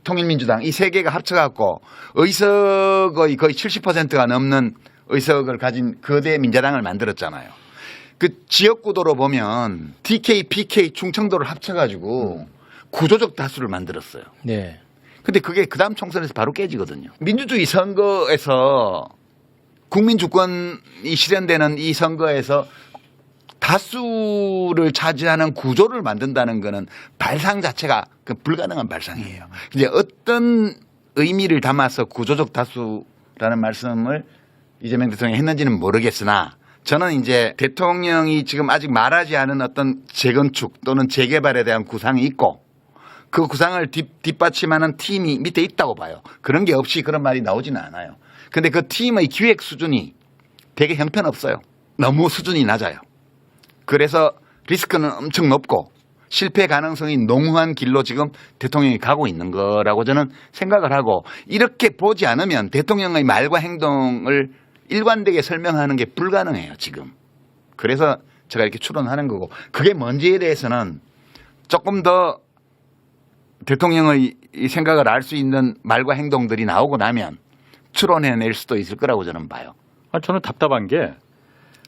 통일민주당 이 세 개가 합쳐갖고 의석의 거의 70%가 넘는 의석을 가진 거대 민자당을 만들었잖아요. 그 지역구도로 보면 TK, PK, 충청도를 합쳐가지고 구조적 다수를 만들었어요. 네. 근데 그게 그 다음 총선에서 바로 깨지거든요. 민주주의 선거에서 국민 주권이 실현되는 이 선거에서 다수를 차지하는 구조를 만든다는 거는 발상 자체가 불가능한 발상이에요. 이제 어떤 의미를 담아서 구조적 다수라는 말씀을 이재명 대통령이 했는지는 모르겠으나 저는 이제 대통령이 지금 아직 말하지 않은 어떤 재건축 또는 재개발에 대한 구상이 있고 그 구상을 뒷받침하는 팀이 밑에 있다고 봐요. 그런 게 없이 그런 말이 나오지는 않아요. 근데 그 팀의 기획 수준이 되게 형편없어요. 너무 수준이 낮아요. 그래서 리스크는 엄청 높고 실패 가능성이 농후한 길로 지금 대통령이 가고 있는 거라고 저는 생각을 하고 이렇게 보지 않으면 대통령의 말과 행동을 일관되게 설명하는 게 불가능해요, 지금. 그래서 제가 이렇게 추론하는 거고 그게 뭔지에 대해서는 조금 더 대통령의 생각을 알 수 있는 말과 행동들이 나오고 나면 추론해낼 수도 있을 거라고 저는 봐요. 저는 답답한 게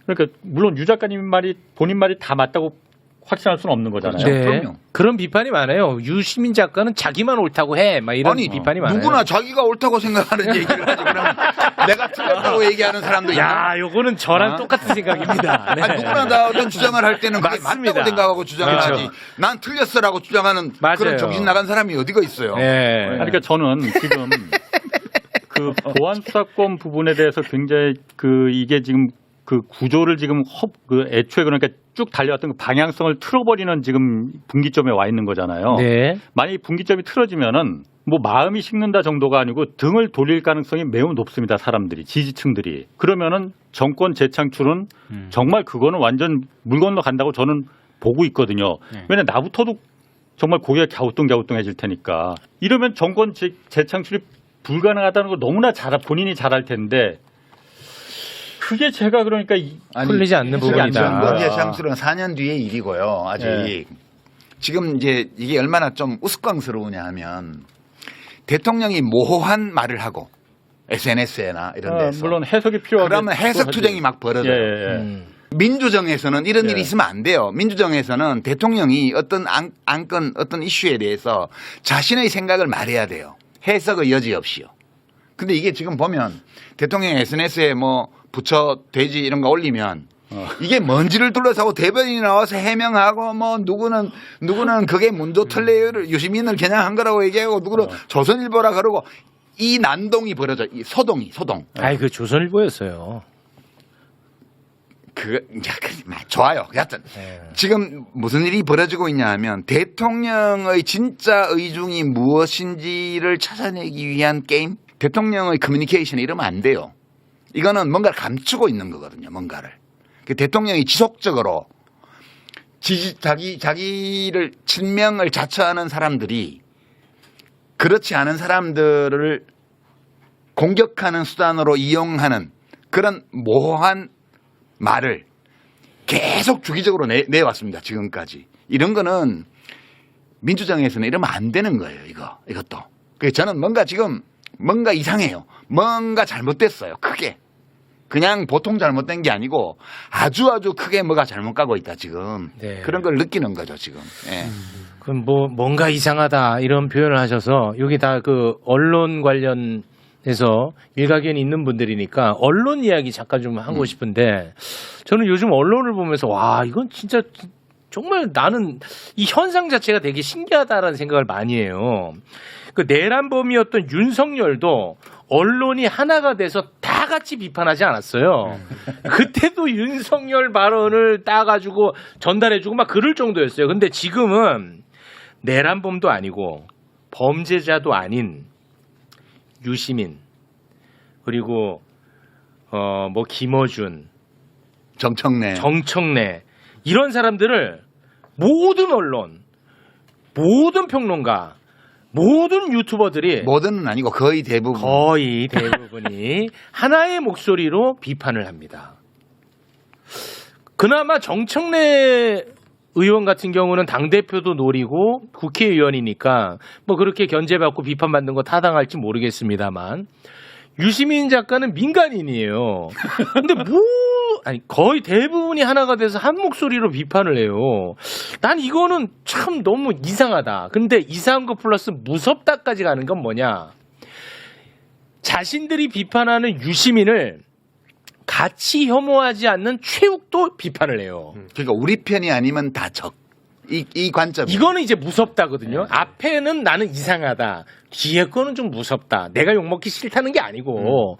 그러니까 물론 유 작가님 말이 본인 말이 다 맞다고 확신할 수는 없는 거잖아요. 네. 그럼요. 그런 비판이 많아요. 유시민 작가는 자기만 옳다고 해. 막 이런 아니, 비판이 많아요. 누구나 자기가 옳다고 생각하는 얘기를 하지. 그러면 내가 틀렸다고 얘기하는 사람도 야, 요거는 저랑 똑같은 생각입니다. 네. 아니, 누구나 다 어떤 주장을 할 때는 그게 맞습니다. 맞다고 생각하고 주장을 그렇죠. 하지. 난 틀렸어라고 주장하는 맞아요. 그런 정신 나간 사람이 어디가 있어요. 네. 그러니까 저는 지금 그 보안 수사권 부분에 대해서 굉장히 이게 지금 그 구조를 지금 애초에 그러니까 쭉 달려왔던 그 방향성을 틀어버리는 지금 분기점에 와 있는 거잖아요. 네. 만약 이 분기점이 틀어지면은 뭐 마음이 식는다 정도가 아니고 등을 돌릴 가능성이 매우 높습니다. 사람들이 지지층들이. 그러면은 정권 재창출은 정말 그거는 완전 물 건너 간다고 저는 보고 있거든요. 왜냐면 나부터도 정말 고개가 갸우뚱갸우뚱해질 테니까. 이러면 정권 재창출이 불가능하다는 걸 너무나 본인이 잘 알 텐데 그게 제가 그러니까 풀리지 않는 부분이다. 정권 재창출은 4년 뒤의 일이고요. 아직. 네. 지금 이제 이게 얼마나 좀 우스꽝스러우냐 하면 대통령이 모호한 말을 하고 SNS에나 이런 데서 물론 해석이 필요하고 그러면 해석 투쟁이 막 벌어져요. 민주정에서는 이런 일이 있으면 안 돼요. 민주정에서는 대통령이 어떤 안건 어떤 이슈에 대해서 자신의 생각을 말해야 돼요. 해석의 여지 없이요. 근데 이게 지금 보면 대통령 SNS에 뭐 부처 돼지 이런 거 올리면 이게 뭔지를 둘러싸고 대변인이 나와서 해명하고 뭐 누구는 그게 문도 털레를 유시민을 겨냥한 거라고 얘기하고 누구는 조선일보라 그러고 이 난동이 벌어져. 이 소동. 아이 그 조선일보였어요. 좋아요. 여하튼 지금 무슨 일이 벌어지고 있냐 하면 대통령의 진짜 의중이 무엇인지를 찾아내기 위한 게임. 대통령의 커뮤니케이션이 이러면 안 돼요. 이거는 뭔가를 감추고 있는 거거든요. 뭔가를. 대통령이 지속적으로 자기를 친명을 자처하는 사람들이 그렇지 않은 사람들을 공격하는 수단으로 이용하는 그런 모호한 말을 계속 주기적으로 내왔습니다. 지금까지. 이런 거는 민주정에서는 이러면 안 되는 거예요. 이것도. 그래서 저는 뭔가 이상해요. 뭔가 잘못됐어요. 크게. 그냥 보통 잘못된 게 아니고 아주 크게 뭐가 잘못 가고 있다 지금. 네. 그런 걸 느끼는 거죠 지금. 예. 그럼 뭔가 이상하다 이런 표현을 하셔서 여기 다 그 언론 관련해서 일가견이 있는 분들이니까 언론 이야기 잠깐 좀 하고 싶은데 저는 요즘 언론을 보면서 와 이건 진짜 정말 나는 이 현상 자체가 되게 신기하다라는 생각을 많이 해요. 그 내란범이었던 윤석열도 언론이 하나가 돼서 다 같이 비판하지 않았어요. 그때도 윤석열 발언을 따가지고 전달해주고 막 그럴 정도였어요. 근데 지금은 내란범도 아니고 범죄자도 아닌 유시민 그리고 뭐 김어준 정청래 이런 사람들을 모든 언론 모든 평론가 모든 유튜버들이 모든은 아니고 거의 대부분이 하나의 목소리로 비판을 합니다. 그나마 정청래 의원 같은 경우는 당대표도 노리고 국회의원이니까 뭐 그렇게 견제받고 비판받는 거 타당할지 모르겠습니다만 유시민 작가는 민간인이에요. 근데 아니 거의 대부분이 하나가 돼서 한 목소리로 비판을 해요. 난 이거는 참 너무 이상하다. 근데 이상한 거 플러스 무섭다까지 가는 건 뭐냐? 자신들이 비판하는 유시민을 같이 혐오하지 않는 최욱도 비판을 해요. 그러니까 우리 편이 아니면 다 적. 이 관점. 이거는 이제 무섭다거든요. 앞에는 나는 이상하다. 뒤에 거는 좀 무섭다. 내가 욕먹기 싫다는 게 아니고.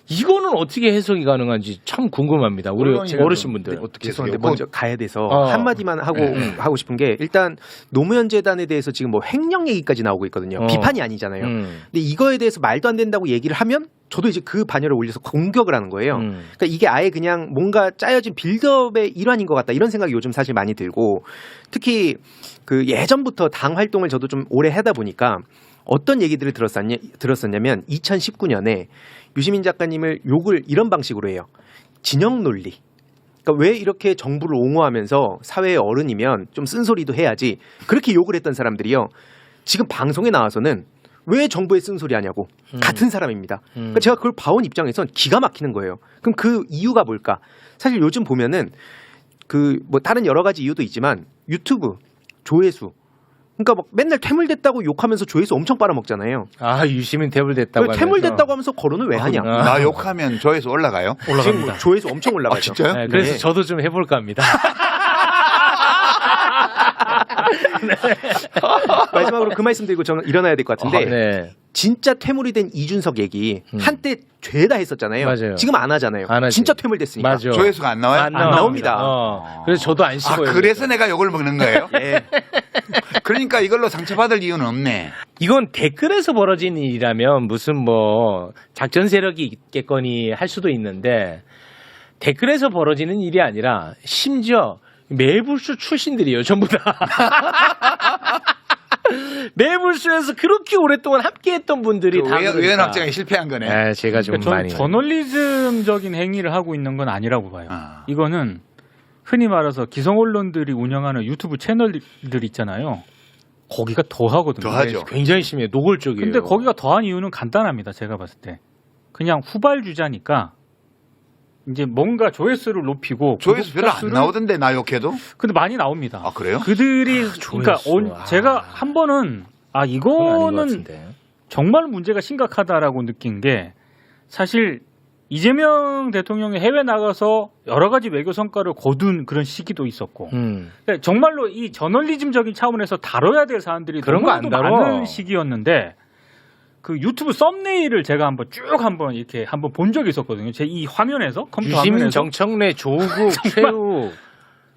이거는 어떻게 해석이 가능한지 참 궁금합니다. 우리 어르신분들. 어떻게 죄송한데 먼저 가야 돼서 한마디만 하고 싶은 게 일단 노무현 재단에 대해서 지금 뭐 횡령 얘기까지 나오고 있거든요. 비판이 아니잖아요. 근데 이거에 대해서 말도 안 된다고 얘기를 하면 저도 이제 그 반열을 올려서 공격을 하는 거예요. 그러니까 이게 아예 그냥 뭔가 짜여진 빌드업의 일환인 것 같다 이런 생각이 요즘 사실 많이 들고 특히 그 예전부터 당 활동을 저도 좀 오래 하다 보니까 어떤 얘기들을 들었었냐면 2019년에 유시민 작가님을 욕을 이런 방식으로 해요. 진영 논리. 그러니까 왜 이렇게 정부를 옹호하면서 사회의 어른이면 좀 쓴소리도 해야지. 그렇게 욕을 했던 사람들이요. 지금 방송에 나와서는 왜 정부에 쓴소리 하냐고. 같은 사람입니다. 그러니까 제가 그걸 봐온 입장에선 기가 막히는 거예요. 그럼 그 이유가 뭘까? 사실 요즘 보면은 그 뭐 다른 여러 가지 이유도 있지만 유튜브 조회수 그러니까 막 맨날 퇴물됐다고 욕하면서 조회수 엄청 빨아먹잖아요. 아 유시민 퇴물됐다고 하면서. 퇴물됐다고 하면서 거론을 왜 하냐? 나 욕하면 조회수 올라가요? 지금 뭐 조회수 엄청 올라가죠. 진짜요? 네, 그래서 저도 좀 해볼까 합니다. 마지막으로 그 말씀 드리고 저는 일어나야 될 것 같은데 네. 진짜 퇴물이 된 이준석 얘기 한때 죄다 했었잖아요. 맞아요. 지금 안 하잖아요. 안 하지. 진짜 퇴물됐으니까. 맞아. 조회수가 안 나와요? 안 나옵니다. 그래서 저도 안 씹어요. 그래서 내가 욕을 먹는 거예요? 예. 그러니까 이걸로 상처받을 이유는 없네. 이건 댓글에서 벌어진 일이라면 무슨 뭐 작전 세력이 있겠거니 할 수도 있는데 댓글에서 벌어지는 일이 아니라 심지어 매불쇼 출신들이에요. 전부 다. 매불쇼에서 그렇게 오랫동안 함께했던 분들이 다 외연 확장에 실패한 거네. 네, 제가 좀 그러니까 많이. 저는 저널리즘적인 행위를 하고 있는 건 아니라고 봐요. 이거는 흔히 말해서 기성 언론들이 운영하는 유튜브 채널들 있잖아요. 거기가 더 하거든요. 더하죠. 굉장히 심해요. 노골적이에요. 근데 거기가 더한 이유는 간단합니다. 제가 봤을 때. 그냥 후발주자니까 이제 뭔가 조회수를 높이고 조회수 별로 안 나오던데 나 욕해도? 근데 많이 나옵니다. 아 그래요? 그들이 그러니까 제가 한 번은 이거는 정말 문제가 심각하다라고 느낀 게 사실 이재명 대통령이 해외 나가서 여러 가지 외교 성과를 거둔 그런 시기도 있었고 그러니까 정말로 이 저널리즘적인 차원에서 다뤄야 될 사안들이 그런 거 안 다뤄. 많은 시기였는데 그 유튜브 썸네일을 제가 한번 이렇게 한번 본 적이 있었거든요. 제 이 화면에서 컴퓨터 유시민, 화면에서 정청래, 조국, 최욱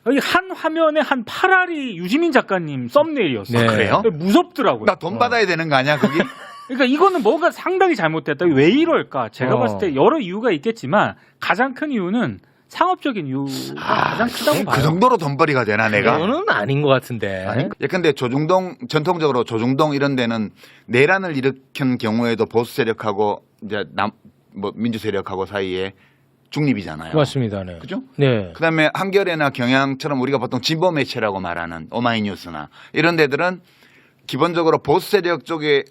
여기 한 화면에 한 8알이 유시민 작가님 썸네일이었어요. 네. 그래요? 무섭더라고요. 나 돈 받아야 되는 거 아니야 거기? 그러니까 이거는 뭔가 상당히 잘못됐다. 왜 이럴까? 제가 봤을 때 여러 이유가 있겠지만 가장 큰 이유는 상업적인 이유가 가장 크다고 봐요. 그 정도로 돈벌이가 되나 내가? 그거는 아닌 것 같은데. 예컨대 전통적으로 조중동 이런 데는 내란을 일으킨 경우에도 보수 세력하고 이제 뭐 민주 세력하고 사이에 중립이잖아요. 맞습니다. 네. 그죠? 네. 그다음에 한겨레나 경향처럼 우리가 보통 진보 매체라고 말하는 오마이뉴스나 이런 데들은 기본적으로 보수 세력 쪽에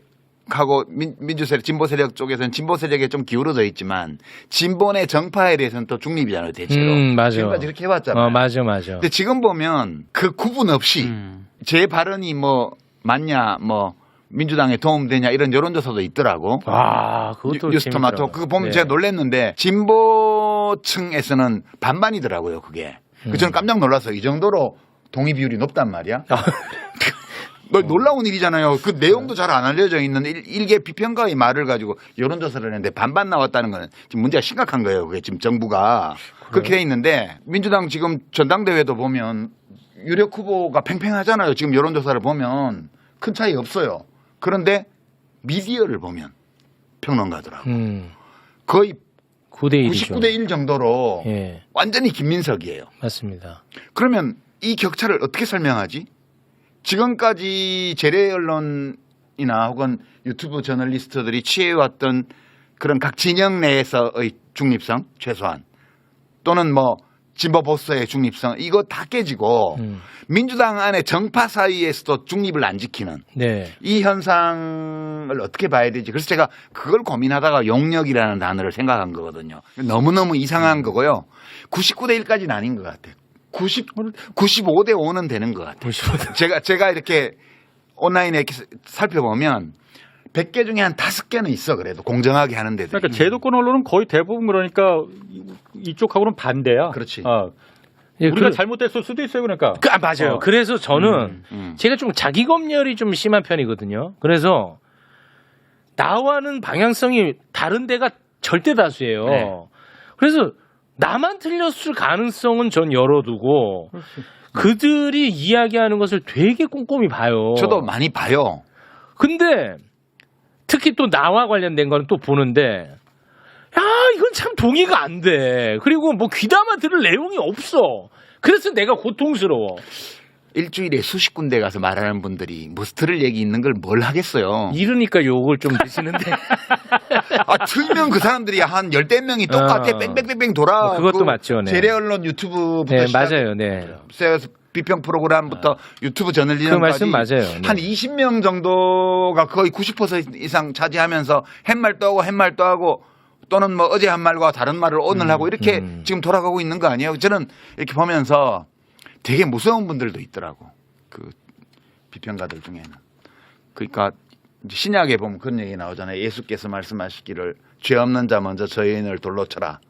하고 민주 세력, 진보 세력 쪽에서는 진보 세력에 좀 기울어져 있지만 진보 내 정파에 대해서는 또 중립이잖아요, 대체로. 맞아. 지금까지 이렇게 해왔잖아요. 맞아. 근데 지금 보면 그 구분 없이 제 발언이 뭐 맞냐, 뭐 민주당에 도움되냐 이런 여론조사도 있더라고. 그것도 뉴스토마토 그거 보면 네. 제가 놀랐는데 진보층에서는 반반이더라고요, 그게. 저는 깜짝 놀라서 이 정도로 동의 비율이 높단 말이야. 놀라운 일이잖아요. 그 내용도 잘 안 알려져 있는 일개 비평가의 말을 가지고 여론조사를 했는데 반반 나왔다는 건 지금 문제가 심각한 거예요. 그게 지금 정부가. 그렇게 돼 있는데 민주당 지금 전당대회도 보면 유력 후보가 팽팽하잖아요. 지금 여론조사를 보면 큰 차이 없어요. 그런데 미디어를 보면 평론가더라고. 거의 99대 1 정도로 완전히 김민석이에요. 맞습니다. 그러면 이 격차를 어떻게 설명하지? 지금까지 재래 언론이나 혹은 유튜브 저널리스트들이 취해왔던 그런 각 진영 내에서의 중립성 최소한 또는 뭐 진보 보수의 중립성 이거 다 깨지고 민주당 안에 정파 사이에서도 중립을 안 지키는 네. 이 현상을 어떻게 봐야 되지? 그래서 제가 그걸 고민하다가 용력이라는 단어를 생각한 거거든요. 너무너무 이상한 거고요. 99대 1까지는 아닌 것 같아요. 95대 5는 되는 것 같아요. 제가 이렇게 온라인에 이렇게 살펴보면 100개 중에 한 5개는 있어 그래도 공정하게 하는 데도. 그러니까 제도권 언론은 거의 대부분 그러니까 이쪽하고는 반대야. 그렇지. 예, 우리가 잘못됐을 수도 있어요, 그러니까. 맞아요. 그래서 저는 제가 좀 자기 검열이 좀 심한 편이거든요. 그래서 나와는 방향성이 다른 데가 절대 다수예요. 네. 그래서 나만 틀렸을 가능성은 전 열어두고 그들이 이야기하는 것을 되게 꼼꼼히 봐요. 저도 많이 봐요. 근데 특히 또 나와 관련된 거는 또 보는데 야 이건 참 동의가 안 돼. 그리고 뭐 귀담아 들을 내용이 없어. 그래서 내가 고통스러워. 일주일에 수십 군데 가서 말하는 분들이 뭐 들을 얘기 있는 걸 뭘 하겠어요. 이러니까 욕을 좀 드시는데. 틀면 그 사람들이 한 10대 명이 똑같아 뺑뺑뺑뺑 돌아. 그것도 맞죠. 네. 재래 언론 유튜브부터 네, 맞아요. 네. 비평 프로그램부터 유튜브 그 저널리즘까지 말씀 맞아요. 네. 한 20명 정도가 거의 90% 이상 차지하면서 햇말 또 하고 또는 뭐 어제 한 말과 다른 말을 오늘 하고 이렇게 지금 돌아가고 있는 거 아니에요? 저는 이렇게 보면서 되게 무서운 분들도 있더라고. 그 비평가들 중에는. 그러니까 신약에 보면 그런 얘기 나오잖아요. 예수께서 말씀하시기를 죄 없는 자 먼저 저 여인을 돌로 쳐라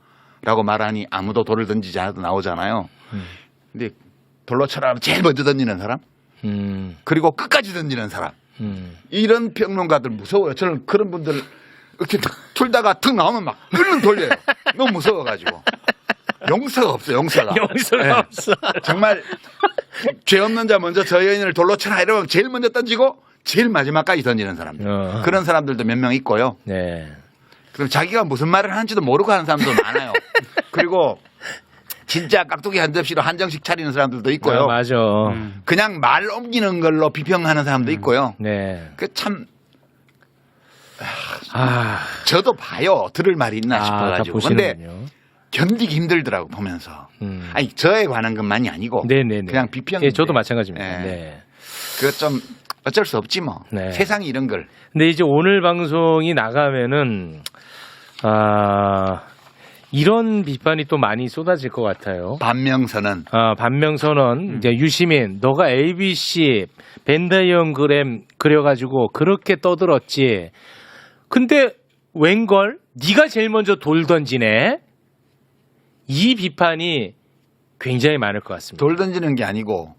라고 말하니 아무도 돌을 던지지 않아도 나오잖아요. 근데 돌로 쳐라 제일 먼저 던지는 사람 그리고 끝까지 던지는 사람 이런 평론가들 무서워요. 저는 그런 분들 이렇게 틀다가 툭 나오면 막 얼른 돌려요. 너무 무서워가지고. 용서가 없어, 용서가. 용서가 없어. 정말 죄 없는 자 먼저 저 여인을 돌로 쳐라 이러면 제일 먼저 던지고 제일 마지막까지 던지는 사람들. 그런 사람들도 몇 명 있고요. 네. 그럼 자기가 무슨 말을 하는지도 모르고 하는 사람도 많아요. 그리고 진짜 깍두기 한 접시로 한정식 차리는 사람들도 있고요. 맞아. 그냥 말 옮기는 걸로 비평하는 사람도 있고요. 네. 그 참. 저도 봐요. 들을 말이 있나 싶어가지고. 근데 견디기 힘들더라고 보면서. 아니 저에 관한 것만이 아니고. 네네네. 그냥 비평. 예, 저도 마찬가지입니다. 네. 네. 그거 좀 어쩔 수 없지 뭐. 네. 세상이 이런 걸. 근데 이제 오늘 방송이 나가면은 이런 비판이 또 많이 쏟아질 것 같아요. 반명선언. 반명선언. 이제 유시민, 너가 ABC 벤다이어그램 그려가지고 그렇게 떠들었지. 근데 웬걸? 네가 제일 먼저 돌 던지네. 이 비판이 굉장히 많을 것 같습니다. 돌 던지는 게 아니고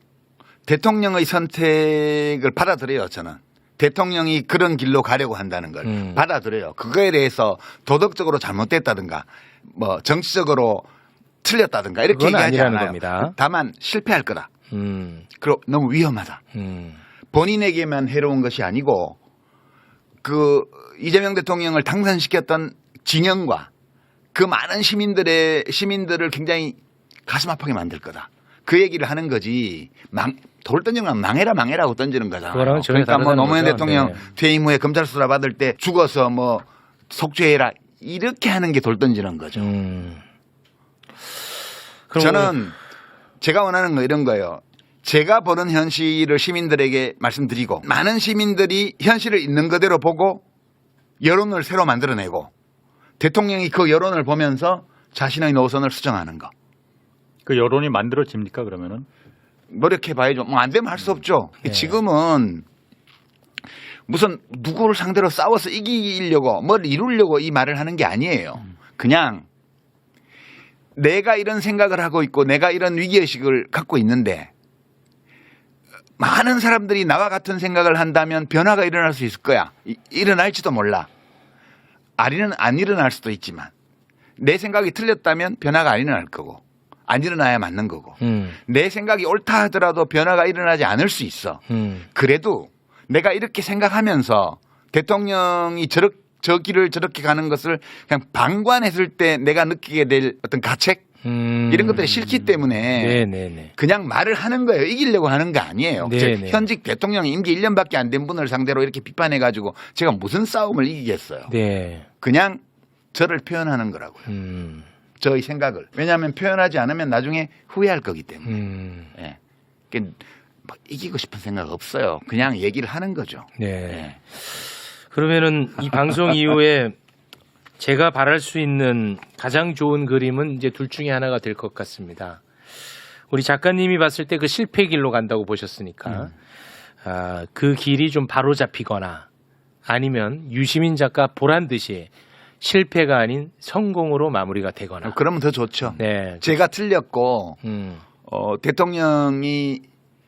대통령의 선택을 받아들여요. 저는. 대통령이 그런 길로 가려고 한다는 걸 받아들여요. 그거에 대해서 도덕적으로 잘못됐다든가 뭐 정치적으로 틀렸다든가 이렇게 얘기하지 않아요. 겁니다. 다만 실패할 거다. 그리고 너무 위험하다. 본인에게만 해로운 것이 아니고 그 이재명 대통령을 당선시켰던 진영과 그 많은 시민들을 굉장히 가슴 아프게 만들 거다. 그 얘기를 하는 거지. 돌 던지면 망해라고 던지는 거잖아요. 그러니까 뭐 노무현 대통령 퇴임 후에 검찰 수사 받을 때 죽어서 뭐 속죄해라 이렇게 하는 게 돌 던지는 거죠. 저는 제가 원하는 거 이런 거예요. 제가 보는 현실을 시민들에게 말씀드리고 많은 시민들이 현실을 있는 그대로 보고 여론을 새로 만들어내고 대통령이 그 여론을 보면서 자신의 노선을 수정하는 거. 그 여론이 만들어집니까 그러면은? 노력해봐야죠. 뭐 안 되면 할 수 없죠. 네. 지금은 무슨 누구를 상대로 싸워서 이기려고 뭘 이루려고 이 말을 하는 게 아니에요. 그냥 내가 이런 생각을 하고 있고 내가 이런 위기의식을 갖고 있는데 많은 사람들이 나와 같은 생각을 한다면 변화가 일어날 수 있을 거야. 일어날지도 몰라. 안 일어날 수도 있지만 내 생각이 틀렸다면 변화가 안 일어날 거고 안 일어나야 맞는 거고 내 생각이 옳다 하더라도 변화가 일어나지 않을 수 있어. 그래도 내가 이렇게 생각하면서 대통령이 저 길을 저렇게 가는 것을 그냥 방관했을 때 내가 느끼게 될 어떤 가책 이런 것들이 싫기 때문에 네네네. 그냥 말을 하는 거예요. 이기려고 하는 거 아니에요. 네네. 현직 대통령 임기 1년밖에 안 된 분을 상대로 이렇게 비판해가지고 제가 무슨 싸움을 이기겠어요. 네. 그냥 저를 표현하는 거라고요. 저의 생각을. 왜냐하면 표현하지 않으면 나중에 후회할 거기 때문에. 예. 그러니까 막 이기고 싶은 생각 없어요. 그냥 얘기를 하는 거죠. 네. 예. 그러면은 이 방송 이후에 제가 바랄 수 있는 가장 좋은 그림은 이제 둘 중에 하나가 될 것 같습니다. 우리 작가님이 봤을 때 그 실패 길로 간다고 보셨으니까 그 길이 좀 바로 잡히거나 아니면 유시민 작가 보란 듯이 실패가 아닌 성공으로 마무리가 되거나. 그러면 더 좋죠. 네. 제가 틀렸고 대통령이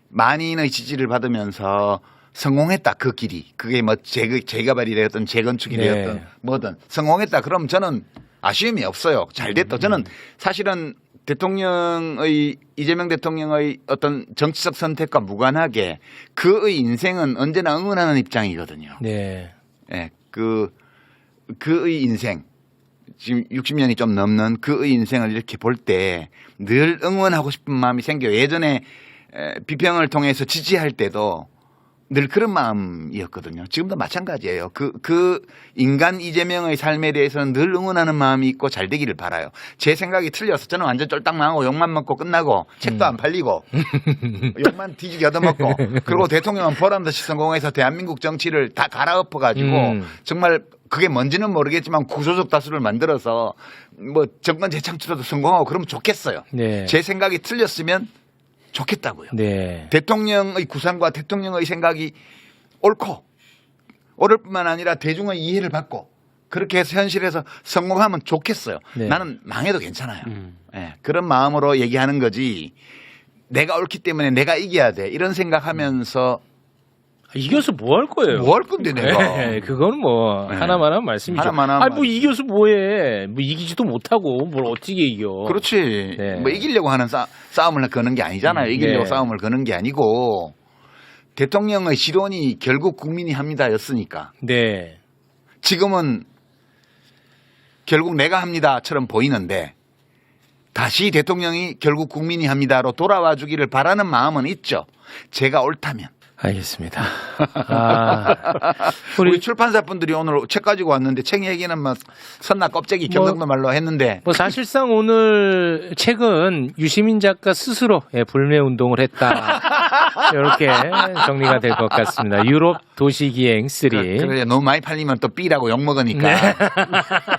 만인의 지지를 받으면서 성공했다 그 길이. 그게 뭐 재개발이 되었든 재건축이 네. 되었든 뭐든 성공했다. 그럼 저는 아쉬움이 없어요. 잘 됐다. 저는 사실은 이재명 대통령의 어떤 정치적 선택과 무관하게 그의 인생은 언제나 응원하는 입장이거든요. 네. 예, 그의 인생 지금 60년이 좀 넘는 그의 인생을 이렇게 볼 때 늘 응원하고 싶은 마음이 생겨요. 예전에 비평을 통해서 지지할 때도 늘 그런 마음이었거든요. 지금도 마찬가지예요. 그 인간 이재명의 삶에 대해서는 늘 응원하는 마음이 있고 잘 되기를 바라요. 제 생각이 틀려서 저는 완전 쫄딱 망하고 욕만 먹고 끝나고 책도 안 팔리고 욕만 뒤지게 얻어먹고 그리고 대통령은 보란듯이 성공해서 대한민국 정치를 다 갈아엎어가지고 정말 그게 뭔지는 모르겠지만 구조적 다수를 만들어서 뭐 정권 재창출에도 성공하고 그러면 좋겠어요. 네. 제 생각이 틀렸으면 좋겠다고요. 네. 대통령의 구상과 대통령의 생각이 옳고 옳을 뿐만 아니라 대중의 이해를 받고 그렇게 해서 현실에서 성공하면 좋겠어요. 네. 나는 망해도 괜찮아요. 네, 그런 마음으로 얘기하는 거지 내가 옳기 때문에 내가 이겨야 돼 이런 생각하면서 이겨서 뭐 할 거예요? 뭐 할 건데 내가. 네, 그건 뭐 네. 하나만 하면 말씀이죠. 하나만 하면 아니 뭐 이겨서 뭐해? 뭐 이기지도 못하고 뭘 어떻게 이겨? 그렇지. 네. 뭐 이기려고 하는 싸움을 거는 게 아니잖아요. 이기려고 네. 싸움을 거는 게 아니고 대통령의 실언이 결국 국민이 합니다였으니까. 네. 지금은 결국 내가 합니다처럼 보이는데 다시 대통령이 결국 국민이 합니다로 돌아와 주기를 바라는 마음은 있죠. 제가 옳다면. 알겠습니다. 우리 출판사 분들이 오늘 책 가지고 왔는데 책 얘기는 뭐 선나 껍데기 경상도 말로 했는데 뭐 사실상 오늘 책은 유시민 작가 스스로 불매 운동을 했다. 이렇게 정리가 될 것 같습니다. 유럽 도시기행 3. 그래 너무 많이 팔리면 또 B라고 욕 먹으니까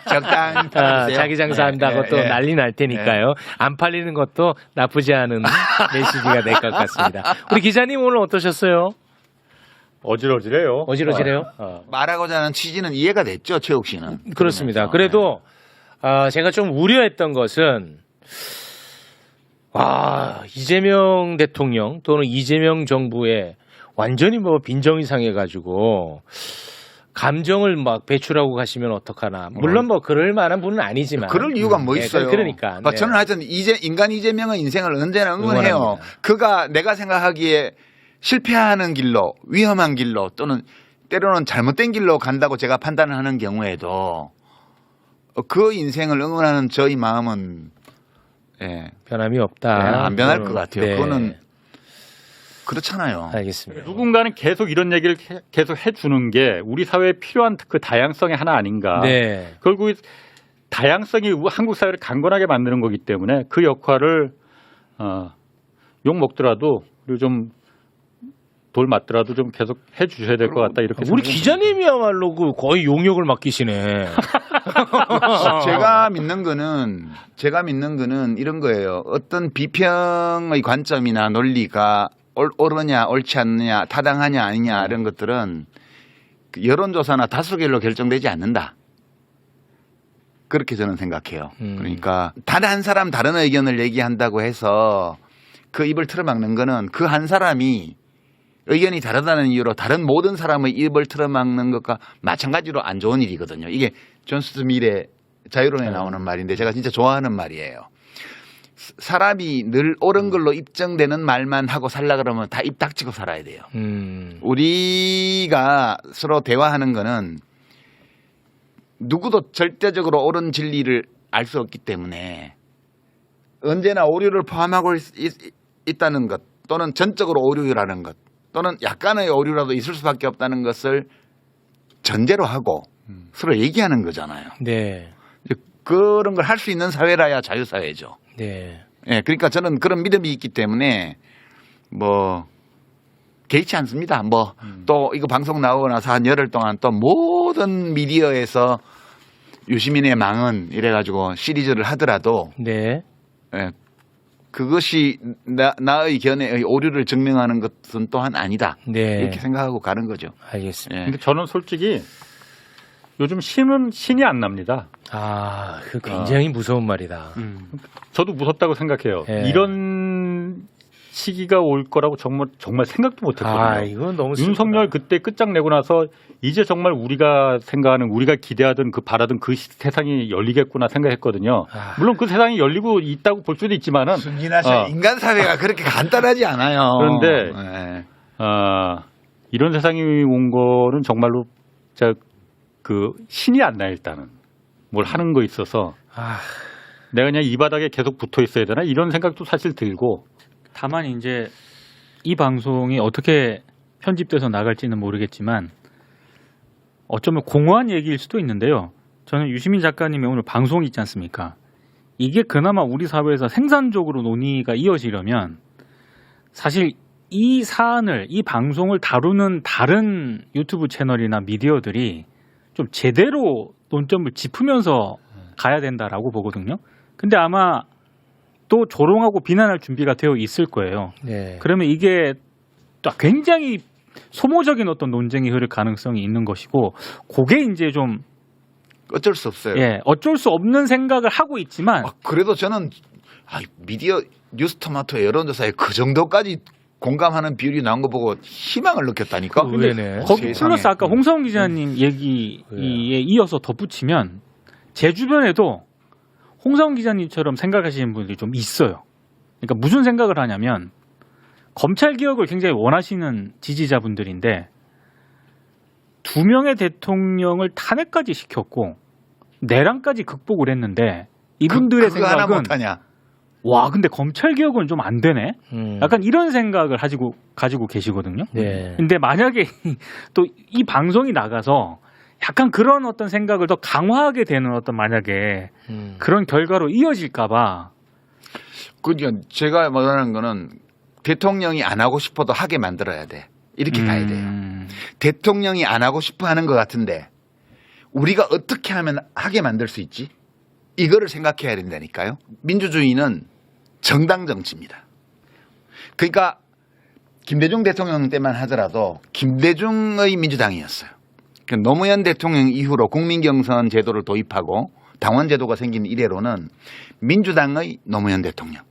적당히 팔아주세요. 자기 장사한다고 또 난리 날 테니까요. 안 팔리는 것도 나쁘지 않은 메시지가 될 것 같습니다. 우리 기자님 오늘 어떠셨어요? 어질어질해요. 어질어질해요? 말하고자 하는 취지는 이해가 됐죠, 최욱 씨는. 그렇습니다. 그래도 제가 좀 우려했던 것은 이재명 대통령 또는 이재명 정부에 완전히 뭐 빈정이 상해가지고 감정을 막 배출하고 가시면 어떡하나. 물론 뭐 그럴 만한 분은 아니지만. 그럴 이유가 뭐 있어요. 그러니까. 네. 저는 하여튼 인간 이재명의 인생을 언제나 응원해요. 응원합니다. 그가 내가 생각하기에 실패하는 길로 위험한 길로 또는 때로는 잘못된 길로 간다고 제가 판단을 하는 경우에도 그 인생을 응원하는 저희 마음은 변함이 없다. 안 변할 것 같아요. 네. 그거는 그렇잖아요. 알겠습니다. 누군가는 계속 이런 얘기를 계속 해주는 게 우리 사회에 필요한 그 다양성의 하나 아닌가. 네. 결국 다양성이 한국 사회를 강건하게 만드는 거기 때문에 그 역할을 욕 먹더라도 그리고 좀 돌 맞더라도 좀 계속 해주셔야 될 것 같다 이렇게. 우리 기자님이야말로 그 거의 용역을 맡기시네. 제가 믿는 거는 이런 거예요. 어떤 비평의 관점이나 논리가 옳으냐 옳지 않느냐 타당하냐 아니냐 이런 것들은 여론조사나 다수결로 결정되지 않는다. 그렇게 저는 생각해요. 그러니까 단 한 사람 다른 의견을 얘기한다고 해서 그 입을 틀어막는 거는 그 한 사람이 의견이 다르다는 이유로 다른 모든 사람의 입을 틀어막는 것과 마찬가지로 안 좋은 일이거든요. 이게 존 스미트의 자유론에 나오는 말인데 제가 진짜 좋아하는 말이에요. 사람이 늘 옳은 걸로 입증되는 말만 하고 살라 그러면 다 입 닥치고 살아야 돼요. 우리가 서로 대화하는 거는 누구도 절대적으로 옳은 진리를 알 수 없기 때문에 언제나 오류를 포함하고 있다는 것 또는 전적으로 오류라는 것 또는 약간의 오류라도 있을 수밖에 없다는 것을 전제로 하고 서로 얘기하는 거잖아요. 네. 그런 걸 할 수 있는 사회라야 자유사회죠. 네. 예, 그러니까 저는 그런 믿음이 있기 때문에 뭐 개의치 않습니다. 뭐 또 이거 방송 나오고 나서 한 열흘 동안 또 모든 미디어에서 유시민의 망은 이래가지고 시리즈를 하더라도 네. 예, 그것이 나의 견해의 오류를 증명하는 것은 또한 아니다. 네. 이렇게 생각하고 가는 거죠. 알겠습니다. 예. 근데 저는 솔직히 요즘 신이 안 납니다. 아, 그 굉장히 무서운 말이다. 저도 무섭다고 생각해요. 예. 이런 시기가 올 거라고 정말 생각도 못했거든요. 아, 이건 너무 윤석열 그때 끝장내고 나서 이제 정말 우리가 생각하는 우리가 기대하던 그 바라던 그 세상이 열리겠구나 생각했거든요. 물론 그 세상이 열리고 있다고 볼 수도 있지만은 인간 사회가 그렇게 간단하지 않아요. 그런데 이런 세상이 온 거는 정말로 그 신이 안 나 일단은 뭘 하는 거 있어서 내가 그냥 이 바닥에 계속 붙어 있어야 되나 이런 생각도 사실 들고. 다만 이제 이 방송이 어떻게 편집돼서 나갈지는 모르겠지만 어쩌면 공허한 얘기일 수도 있는데요. 저는 유시민 작가님의 오늘 방송이 있지 않습니까? 이게 그나마 우리 사회에서 생산적으로 논의가 이어지려면 사실 이 사안을, 이 방송을 다루는 다른 유튜브 채널이나 미디어들이 좀 제대로 논점을 짚으면서 가야 된다라고 보거든요. 근데 아마 또 조롱하고 비난할 준비가 되어 있을 거예요. 네. 그러면 이게 또 굉장히 소모적인 어떤 논쟁이 흐를 가능성이 있는 것이고, 그게 이제 좀 어쩔 수 없어요. 예, 어쩔 수 없는 생각을 하고 있지만 그래도 저는 미디어 뉴스토마토 여론조사에 그 정도까지 공감하는 비율이 나온 거 보고 희망을 느꼈다니까. 거기 플러스 아까 홍성훈 기자님 얘기에 이어서 덧붙이면 제 주변에도 홍성훈 기자님처럼 생각하시는 분들이 좀 있어요. 그러니까 무슨 생각을 하냐면 검찰 개혁을 굉장히 원하시는 지지자분들인데 2명의 대통령을 탄핵까지 시켰고 내란까지 극복을 했는데 이분들의 그거 하나 생각은 못하냐. 와, 근데 검찰 개혁은 좀 안 되네. 약간 이런 생각을 가지고 계시거든요. 네. 근데 만약에 또 이 방송이 나가서 약간 그런 어떤 생각을 더 강화하게 되는 어떤 만약에 그런 결과로 이어질까봐. 그러니까 제가 말하는 거는 대통령이 안 하고 싶어도 하게 만들어야 돼. 이렇게 가야 돼요. 대통령이 안 하고 싶어 하는 것 같은데 우리가 어떻게 하면 하게 만들 수 있지? 이거를 생각해야 된다니까요. 민주주의는 정당 정치입니다. 그러니까 김대중 대통령 때만 하더라도 김대중의 민주당이었어요. 그러니까 노무현 대통령 이후로 국민경선 제도를 도입하고 당원 제도가 생긴 이래로는 민주당의 노무현 대통령,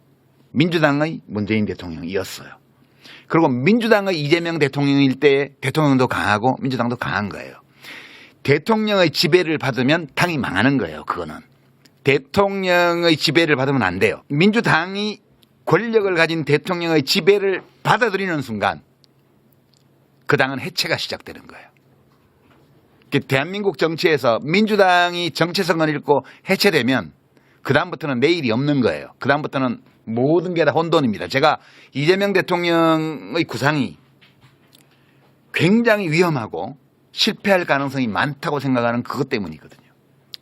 민주당의 문재인 대통령이었어요. 그리고 민주당의 이재명 대통령일 때 대통령도 강하고 민주당도 강한 거예요. 대통령의 지배를 받으면 당이 망하는 거예요. 그거는. 대통령의 지배를 받으면 안 돼요. 민주당이 권력을 가진 대통령의 지배를 받아들이는 순간 그 당은 해체가 시작되는 거예요. 대한민국 정치에서 민주당이 정체성을 잃고 해체되면 그 다음부터는 내일이 없는 거예요. 그 다음부터는 모든 게 다 혼돈입니다. 제가 이재명 대통령의 구상이 굉장히 위험하고 실패할 가능성이 많다고 생각하는 그것 때문이거든요.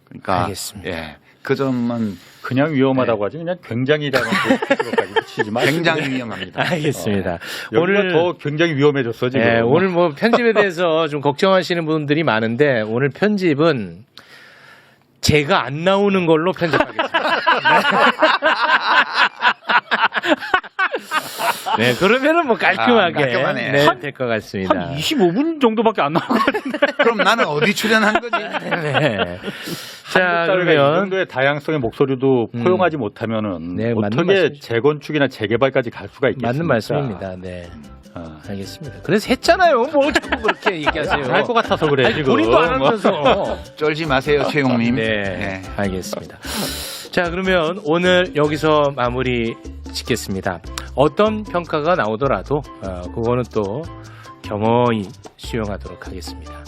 그러니까 알겠습니다. 예, 그 점은 그냥 위험하다고 하지 그냥 굉장히라는 것까지 붙이지 마시고 굉장히 위험합니다. 알겠습니다. 오늘 더 굉장히 위험해졌어 지금. 네, 오늘 뭐 편집에 대해서 좀 걱정하시는 분들이 많은데 오늘 편집은 제가 안 나오는 걸로 편집하겠습니다. 네, 그러면은 뭐 깔끔하게 될 것 같습니다. 한 25분 정도밖에 안 나올 것 같은데. 그럼 나는 어디 출연한 거지? 네. 자, 그러면 이 정도의 다양성의 목소리도 포용하지 못하면은 네, 어떻게 재건축이나 재개발까지 갈 수가 있겠습니까? 맞는 말씀입니다. 네. 알겠습니다. 그래서 했잖아요. 뭐 자꾸 그렇게 얘기하세요. 할 것 같아서 그래. 아니, 지금. 본인도 안 하면서. 쫄지 마세요, 최용님. 네, 알겠습니다. 자, 그러면 오늘 여기서 마무리 짓겠습니다. 어떤 평가가 나오더라도 그거는 또 겸허히 수용하도록 하겠습니다.